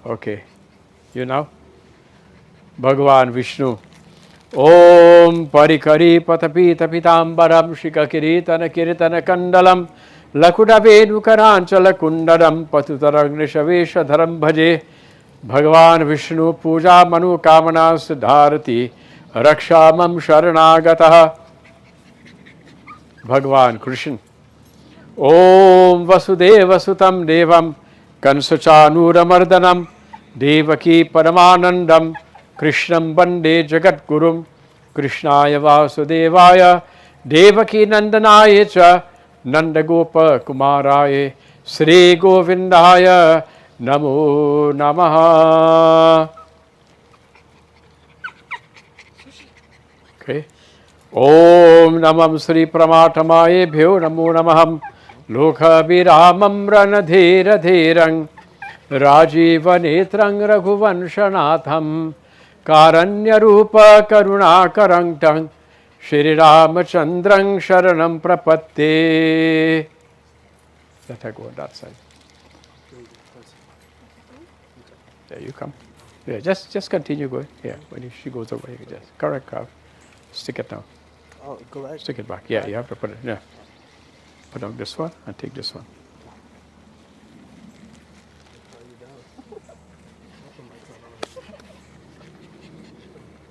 Okay. You now? Bhagavan Vishnu. Om Parikari Patapita Pitambaram Shika Kiritana Kiritana Kandalam Lakuda Vedukaranchala Kundaram Patutaragnishavesha Dharam Bhaje. Bhagavan Vishnu Puja Manu Kamana Siddharati Rakshamam Sharanagataha. Bhagavan Krishna. Om Vasudeva Sutam Devam Kansachanura Mardanam Devaki Paramanandam Krishnam Bande Jagat Gurum Krishnaya Vasudevaya Devaki Nandanaya Cha Nandagopa Kumaraya Sri Govindaya Namo Namaha. Okay. Om Namam Sri Pramatamaye Bhyo Namo Namaham Lokha Viramam Ranadhira Dhirang Rajiva Netrang Raghuvanshanatham Karanya Rupa Karuna Karangtang Shri Ramachandrang Sharanam Prapatte. Let her go on that side. There you come. Yeah, just continue going. Yeah, when she goes over, you can just correct, Kavi. Stick it down. Oh, go back. Stick it back. Yeah, you have to put it. Yeah. Put on this one and take this one.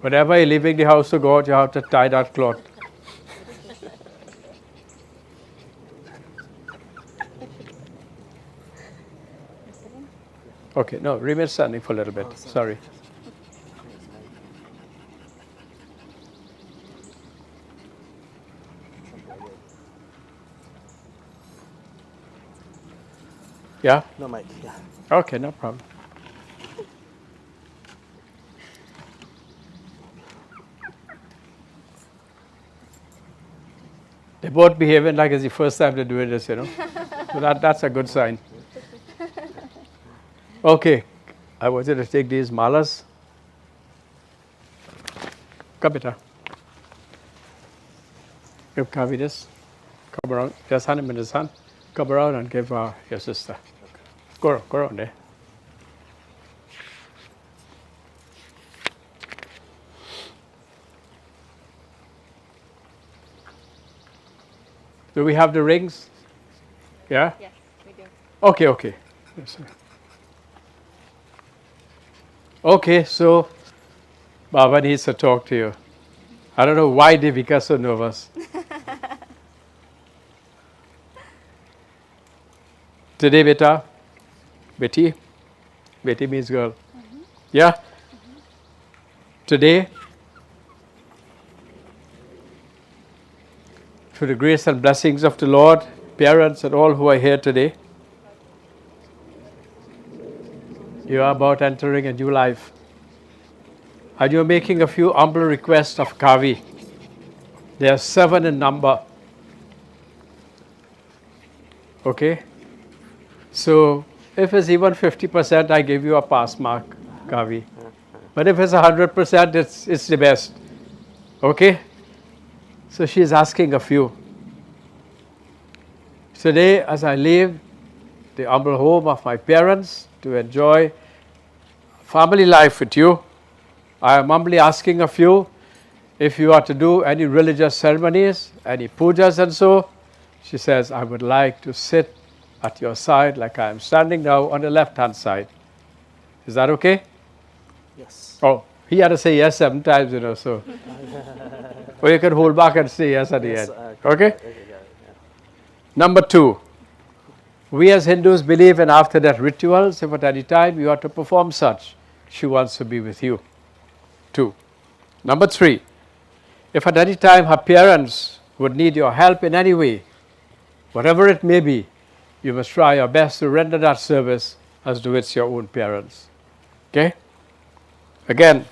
Whenever you're leaving the house to God, you have to tie that cloth. Okay, no, remain standing for a little bit. Sorry. Yeah? No, Mike. Yeah. Okay, no problem. They're both behaving like it's the first time they're doing this, you know. So that's a good sign. Okay, I want you to take these malas. Come, Peter. Give Kavi this. Come around. Just hand him in his hand. Come around and give your sister. Go around there. Do we have the rings? Yeah? Yes, we do. Okay. Yes, sir. Okay, so Baba needs to talk to you. I don't know why Devika is so nervous. Today, beta, Betty means girl. Yeah? Today, through the grace and blessings of the Lord, parents and all who are here today, you are about entering a new life. And you're making a few humble requests of Kavi. They are 7 in number. Okay? So, if it's even 50%, I give you a pass mark, Kavi. But if it's 100%, it's the best. Okay? So she's asking a few. Today, as I leave the humble home of my parents to enjoy family life with you, I am humbly asking of you, if you are to do any religious ceremonies, any pujas and so, she says, I would like to sit at your side like I am standing now on the left-hand side. Is that okay? Yes. Oh, he had to say yes 7 times, you know, so. Or you can hold back and say yes at the end. Okay? Number 2, we as Hindus believe in after-death rituals. If at any time you are to perform such, she wants to be with you. 2. Number 3, if at any time her parents would need your help in any way, whatever it may be, you must try your best to render that service as do it's your own parents. Okay? Again,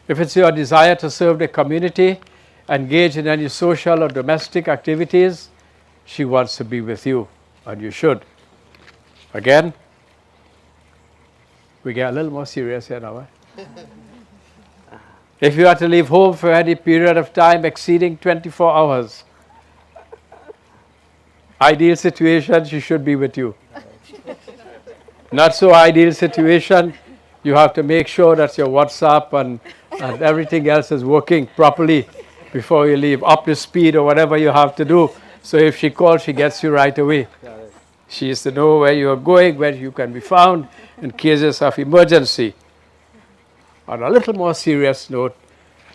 if it's your desire to serve the community, engage in any social or domestic activities, she wants to be with you, and you should. Again, we get a little more serious here now. If you are to leave home for any period of time exceeding 24 hours, ideal situation, she should be with you. Not so ideal situation, you have to make sure that your WhatsApp and everything else is working properly before you leave, up to speed or whatever you have to do. So if she calls, she gets you right away. She is to know where you are going, where you can be found in cases of emergency. On a little more serious note,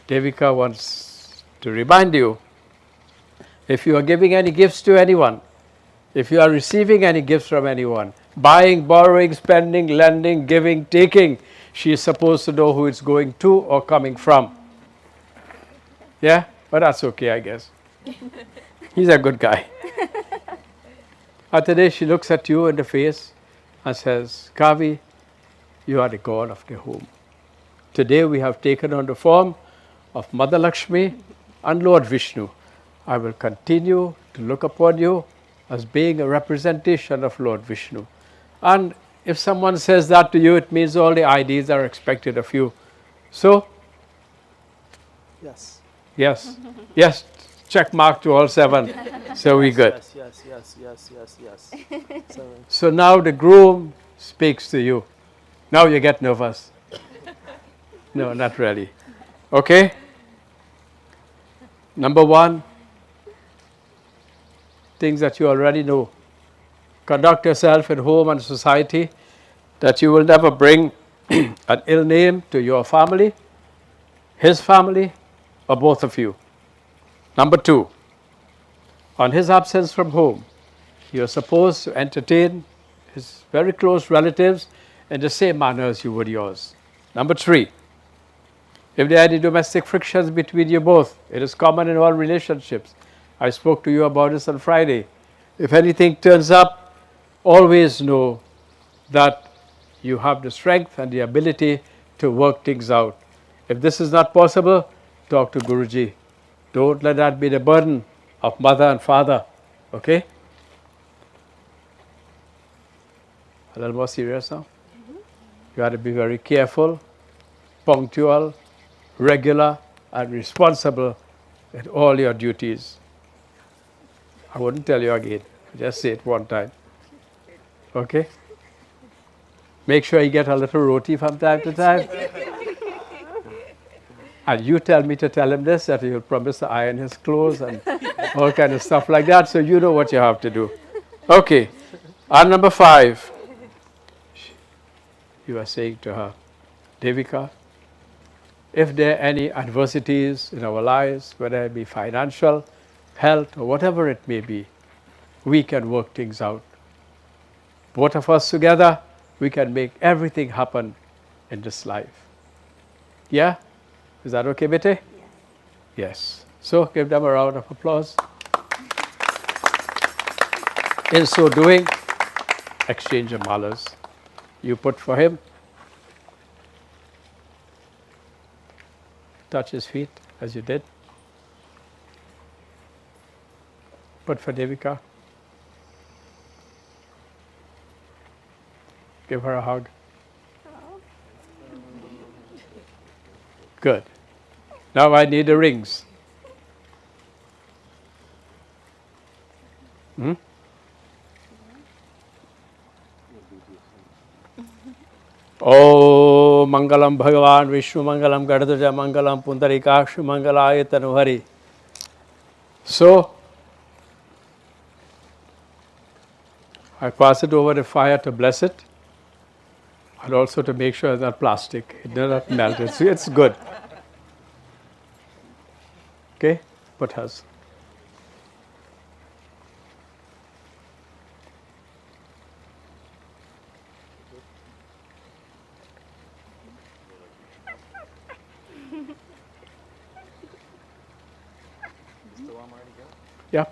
Devika wants to remind you, if you are giving any gifts to anyone, if you are receiving any gifts from anyone, buying, borrowing, spending, lending, giving, taking, she is supposed to know who it's going to or coming from. Yeah? But that's okay, I guess. He's a good guy. And today she looks at you in the face and says, Kavi, you are the god of the home. Today we have taken on the form of Mother Lakshmi and Lord Vishnu. I will continue to look upon you as being a representation of Lord Vishnu. And if someone says that to you, it means all the ideas are expected of you. So, Yes. yes, check mark to all 7. So we good. Yes. 7. So now the groom speaks to you. Now you get nervous. No, not really. Okay? Number 1, things that you already know. Conduct yourself in home and society that you will never bring an ill name to your family, his family, or both of you. Number 2, on his absence from home, you are supposed to entertain his very close relatives in the same manner as you would yours. Number 3, if there are any domestic frictions between you both, it is common in all relationships. I spoke to you about this on Friday. If anything turns up, always know that you have the strength and the ability to work things out. If this is not possible, talk to Guruji. Don't let that be the burden of mother and father. Okay? A little more serious now. You have to be very careful, punctual, regular, and responsible in all your duties. I wouldn't tell you again. Just say it one time. Okay? Make sure you get a little roti from time to time. And you tell me to tell him this, that you'll promise to iron his clothes and all kind of stuff like that, so you know what you have to do. Okay. And number 5. You are saying to her, Devika, if there are any adversities in our lives, whether it be financial, health, or whatever it may be, we can work things out. Both of us together, we can make everything happen in this life. Yeah? Is that okay, Bete? Yes. Yes. So give them a round of applause. In so doing, exchange of malas. You put for him. Touch his feet as you did. Put for Devika. Give her a hug. Oh. Good. Now I need the rings. Oh, Mangalam Bhagavan Vishnu Mangalam Gadadaja Mangalam Pundarikakshu Mangalaya Tanuhari. So, I pass it over the fire to bless it, and also to make sure it's not plastic. It does not melt. It's good. Okay? Put hers. Yeah.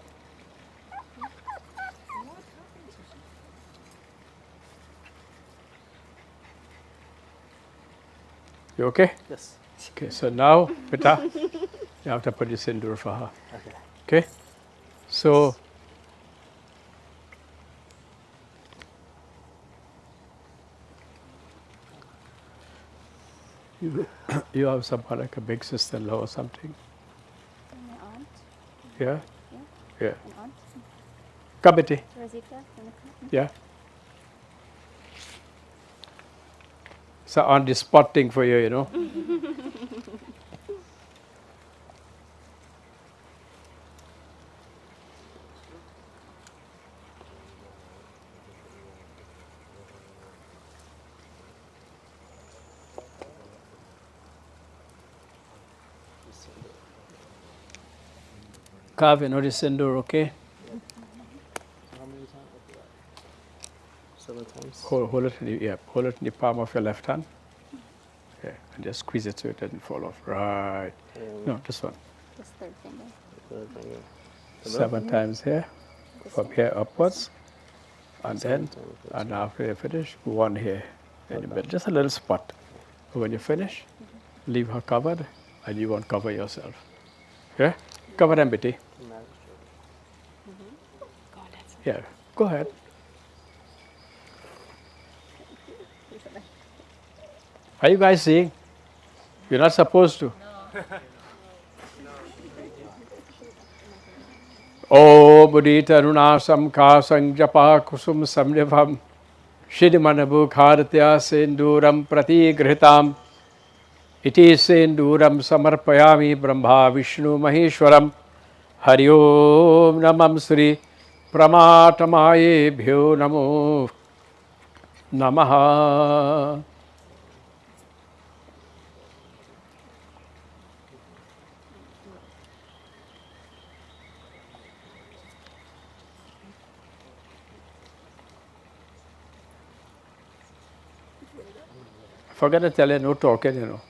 You okay? Yes. Okay, so now, Pita, you have to put your sindoor for her. Okay. Okay? So, you have someone like a big sister-in-law or something? My aunt. Yeah? Yeah. An aunt. Come, Betty. Rosita. Yeah. It's an on-the-spot thing for you, you know. Kavi, no sindoor, okay? How many times? 7 times. Hold it in the palm of your left hand. Yeah, and just squeeze it so it doesn't fall off. Right. No, this one. This third finger. Third finger. 7 times here, from here upwards, and then, and after you finish, 1 here in the middle, just a little spot. When you finish, leave her covered, and you won't cover yourself. Yeah? Cover them, Betty. Yeah, go ahead. Are you guys seeing? You're not supposed to. O Mudita Runasam Kasang Japa Kusum Samnivam Shidimanabu Kharatya Senduram Prati Gritam Iti Senduram Samarpayami Brahma Vishnu Maheshwaram Hari Om Namam Sri Pramatamaye Bhyo Namo Namaha. Forget to tell you, no talking, you know.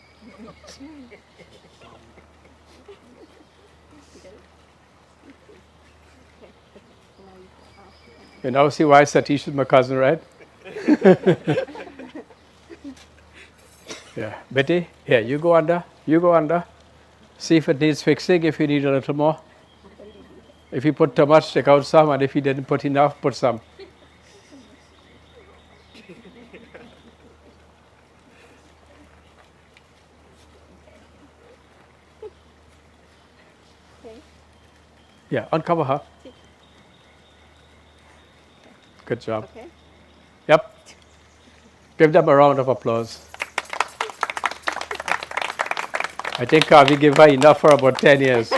You now see why Satish is my cousin, right? Yeah. Betty, here, you go under. You go under. See if it needs fixing, if you need a little more. If you put too much, take out some, and if you didn't put enough, put some. Okay. Yeah, uncover her. Good job. Okay. Yep. Give them a round of applause. I think Kavi gave her enough for about 10 years.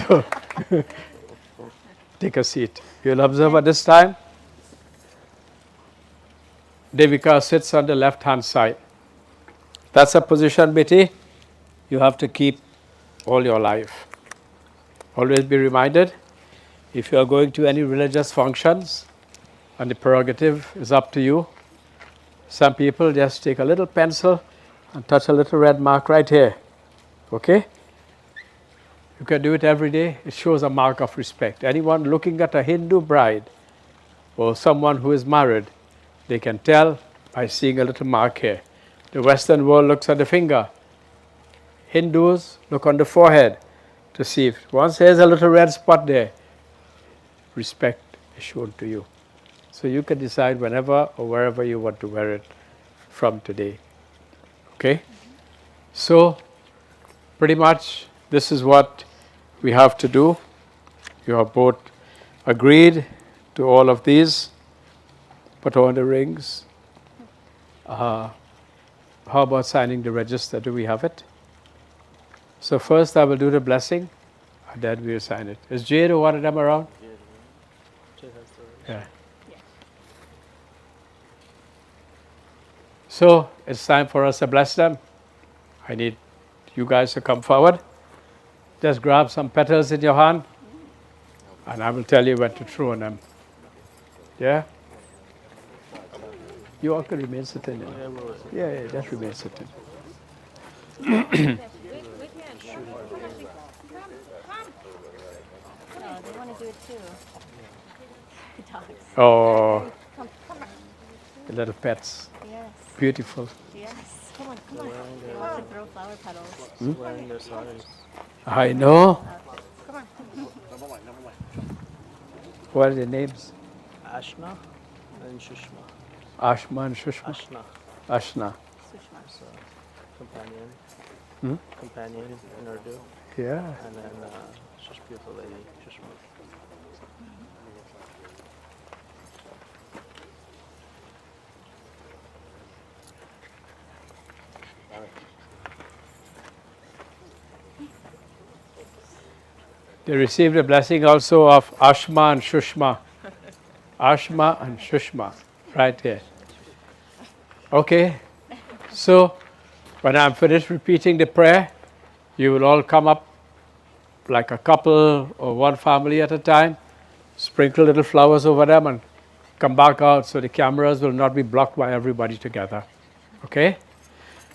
So, take a seat. You'll observe at this time, Devika sits on the left-hand side. That's a position, Betty, you have to keep all your life. Always be reminded, if you are going to any religious functions, and the prerogative is up to you, some people just take a little pencil and touch a little red mark right here. Okay? You can do it every day. It shows a mark of respect. Anyone looking at a Hindu bride or someone who is married, they can tell by seeing a little mark here. The Western world looks at the finger. Hindus look on the forehead to see if once there's a little red spot there, respect is shown to you. So you can decide whenever or wherever you want to wear it from today. Okay? So pretty much this is what we have to do. You have both agreed to all of these. Put on the rings. How about signing the register? Do we have it? So first I will do the blessing, and then we'll sign it. Is Jade or one of them around? Yeah. So it's time for us to bless them. I need you guys to come forward. Just grab some petals in your hand, and I will tell you when to throw on them. Yeah? You all can remain sitting. Yeah, just remain sitting. Oh, they want to do it too. The dogs. Oh, Come on. the little pets. Yes. Beautiful. Yes. Come on. They want to throw flower petals. Wearing their saree. I know. Come on. What are their names? Ashna and Shushma. Ashma and Shushma? Ashna, Ashna. Sushma. companion. Companion in Urdu. Yeah. And then she's a beautiful lady, Shushma. They received a blessing also of Ashma and Shushma. Ashma and Shushma, right here. Okay, so when I'm finished repeating the prayer, you will all come up like a couple or one family at a time, sprinkle little flowers over them and come back out so the cameras will not be blocked by everybody together. Okay?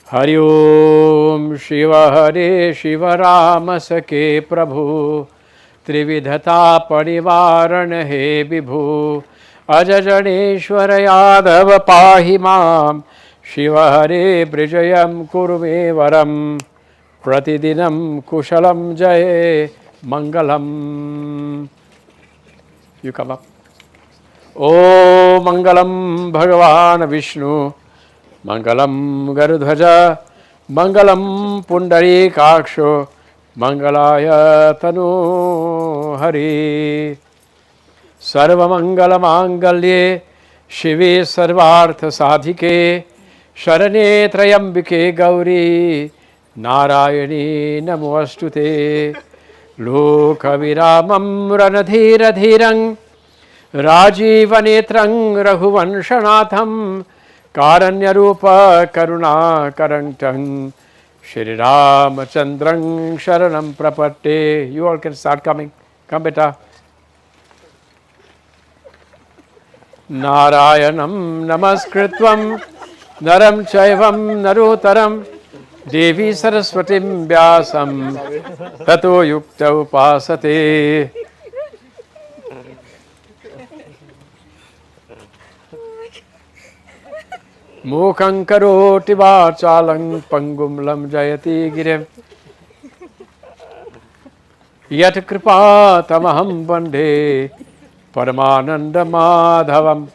Hari Om Shiva Hare Shiva Rama Sake Prabhu Trividhata Parivaran He Vibhu Ajajaneshwara Yadav Pahi Mam Shiva Hare Brijayam Kurume Varam Pratidinam Kushalam Jaye Mangalam. You come up. O Mangalam Bhagavan Vishnu Mangalam Garudhaja Mangalam Pundarikaksho Mangalaya Tanu Hari Sarva Mangala Mangalye Shive Sarvartha Sadhike Sharane Trayambike Gauri Narayani Namostute Loka Viramam Ranadhira Dhirang Rajiva Netrang Raghuvanshanatham Karanyarupa Karuna Karantang Shri Ramachandrang Sharanam Prapatte. You all can start coming. Come, beta. Narayanam Namaskritvam Naram Chaivam Narotaram Devi Saraswatim Vyasam Tato Yukta Upasate. Mukham karoti vachalang pangum lam jayati girim. Yat kripa tamaham bande Paramananda madhavam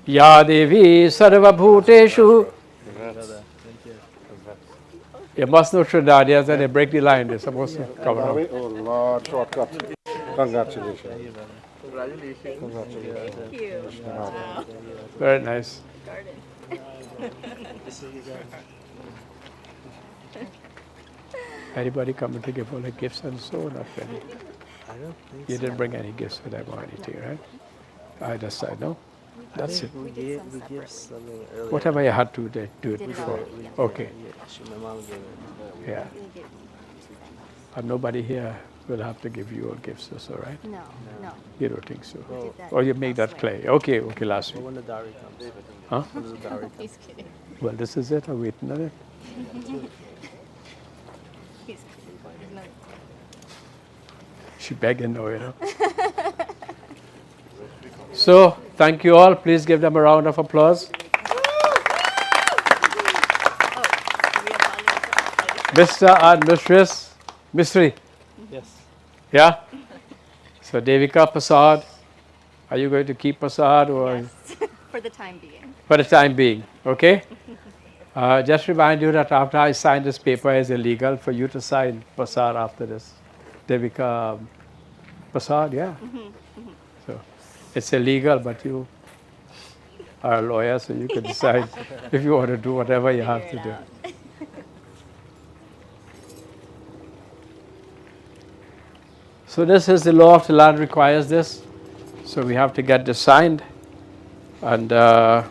Ya Devi sarva bhuteshu. You must know Trinidadians and they break the line. They're supposed to cover up. Oh Lord, shortcut. Congratulations. Thank you, brother. Congratulations. Congratulations. Thank you. Wow. Very nice. Garden. Anybody coming to give all the gifts and so? Not really. I don't think You so. didn't bring any gifts for them or anything, right? I just said no. That's it. We did some gave separate. something earlier. Whatever you had to do it Did it before. already, yeah. Okay. My mom gave it. Yeah. We gave some bangles. But nobody here will have to give you all gifts, that's all right? No, no. You don't think so? We did that Or you make that elsewhere. clay? Okay, okay, last But week. when the dowry comes. Huh? When the dowry comes. He's kidding. Well, this is it. I'm waiting on it. He's kidding. There's no. She begging now, you know. So, thank you all. Please give them a round of applause. Mr. and Mistress Mystery. Yes. Yeah? So, Devika, Prasad. Are you going to keep Prasad or Yes. For the time being. for the time being? Okay? Just remind you that after I sign this paper, it's illegal for you to sign Prasad after this. Devika Prasad, yeah. So it's illegal, but you are a lawyer, so you can decide if you want to do whatever you have to Figure it do. out. So this is the law of the land requires this. So we have to get this signed. And yeah.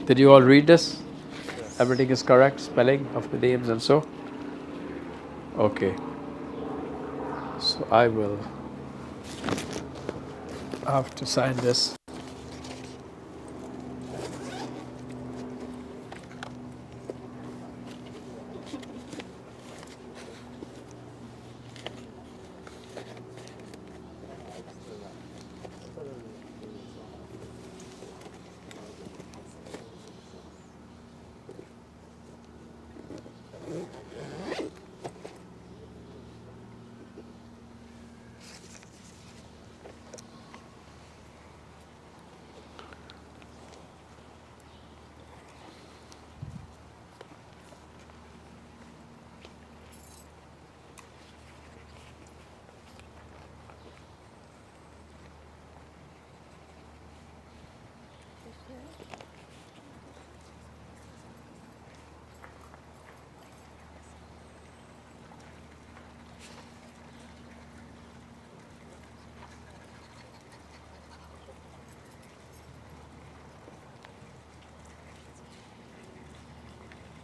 Did you all read this? Yes. Everything is correct, spelling of the names and so? Okay. So I will have to sign this.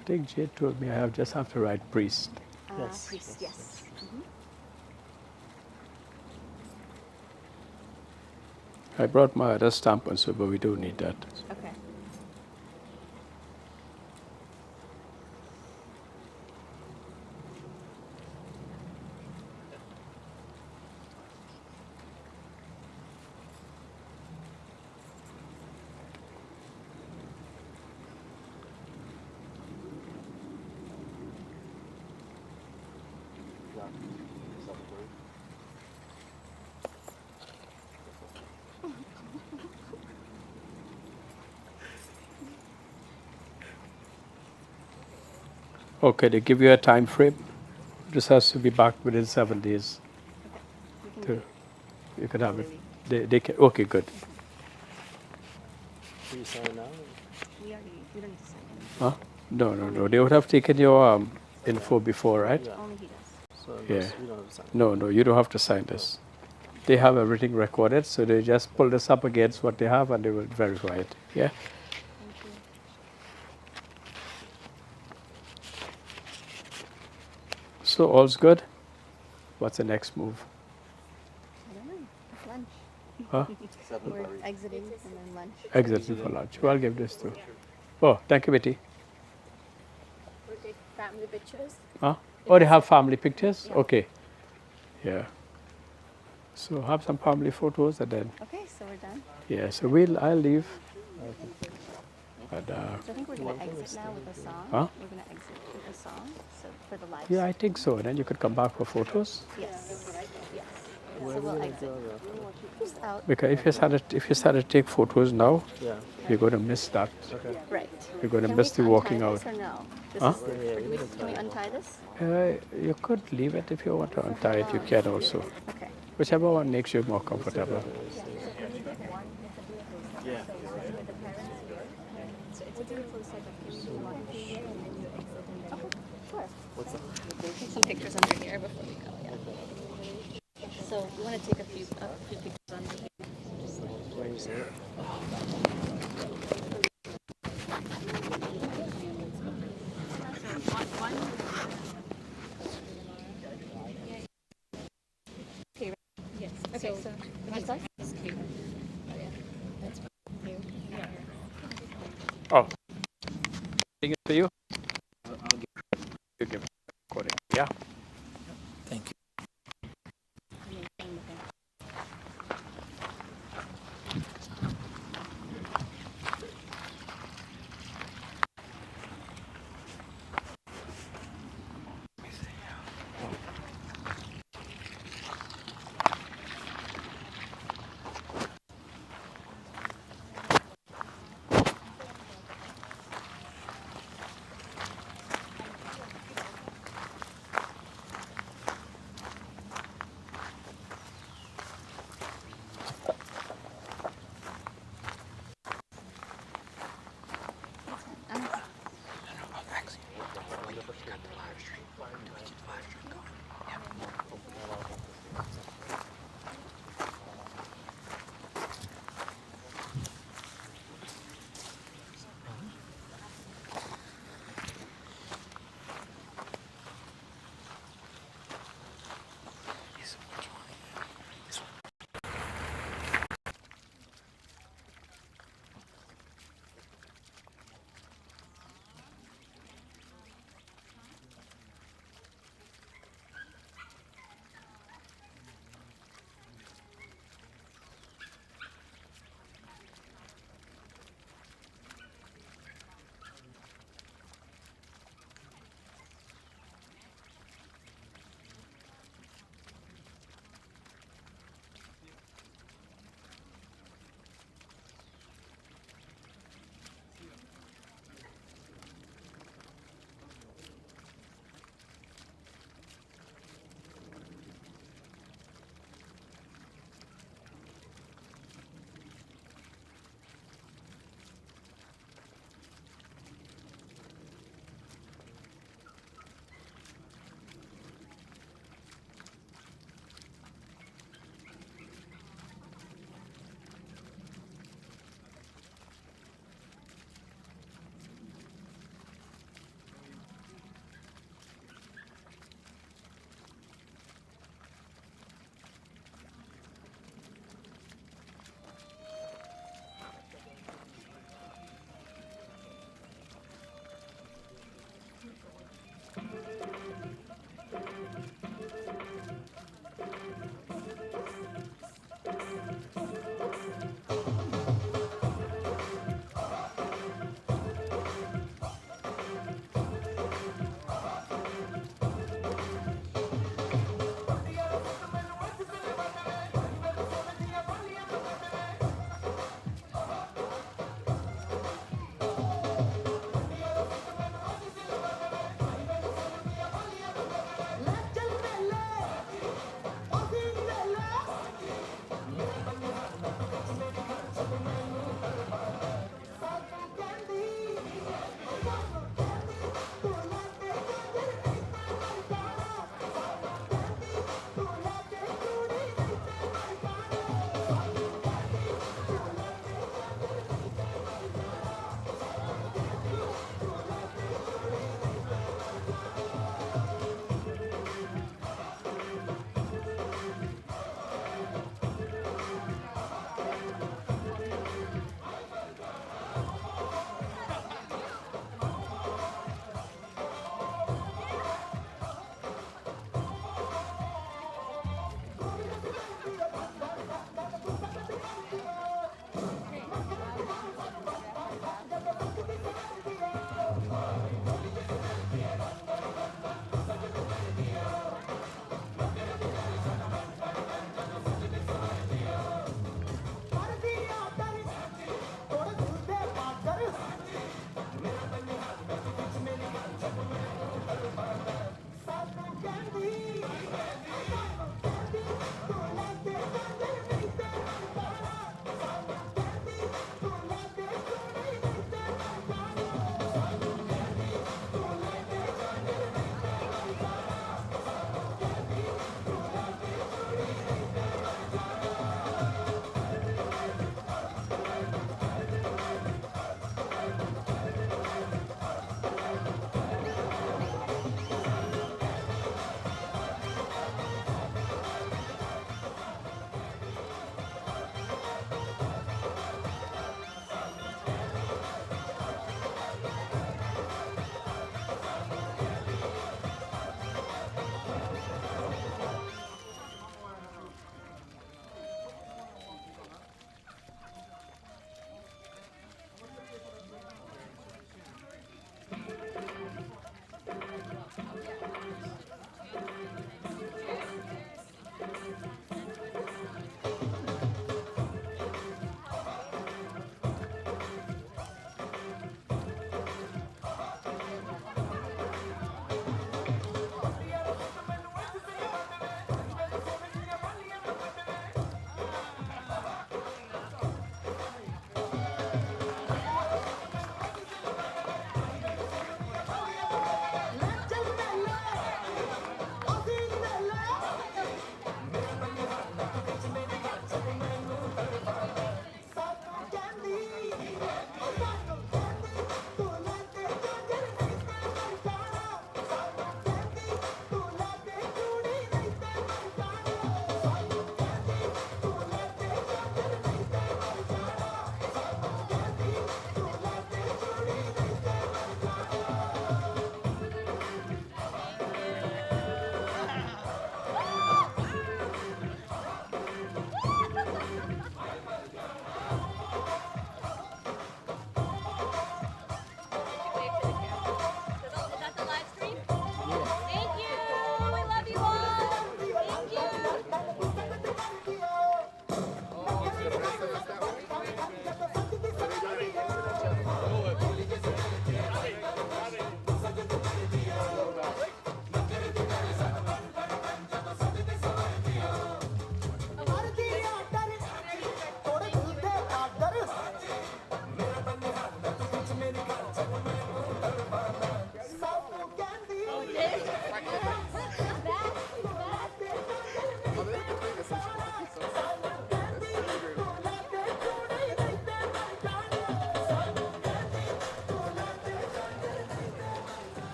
I think Jade told me I just have to write priest. Yes. Priest, yes. I brought my other stamp and so, but we don't need that. Okay. Okay, they give you a time frame. This has to be back within 7 days. We can To, do you can have it. They can, okay, good. Do you sign now? we don't need to sign it. Huh? No. They would have taken your info before, right? Yeah. Only he does. So Yeah. we don't have to sign. No, you don't have to sign this. They have everything recorded, so they just pull this up against what they have and they will verify it. Yeah? Thank you. So all's good? What's the next move? I don't know. Lunch. Huh? We're exiting and then lunch. Exiting for lunch. Well, I'll give this to. Oh, thank you, Betty. We'll take family pictures. Huh? Oh, they have family pictures? Okay. Yeah. So have some family photos and then, Okay, so we're done. yeah, so I'll leave. But So I think we're going to exit now with a song. Huh? We're going to exit with a song. So for the live yeah, I think so. Then you could come back for photos. Yes. Yes. So we'll exit. Just out. Because if you start to take photos now, Yeah. you're going to miss that. Okay. Right. You're going to Can miss the we walking untie out. this or no? This Huh? is, can we untie this? You could leave it if you want to untie it. You can also. Okay. Whichever one makes you more comfortable. Yeah. What's that? Take some pictures under here before we go. Yeah. So you want to take a few pictures under here. Where is it? Okay. Yes. Okay. So this side. Oh. Bring it to you.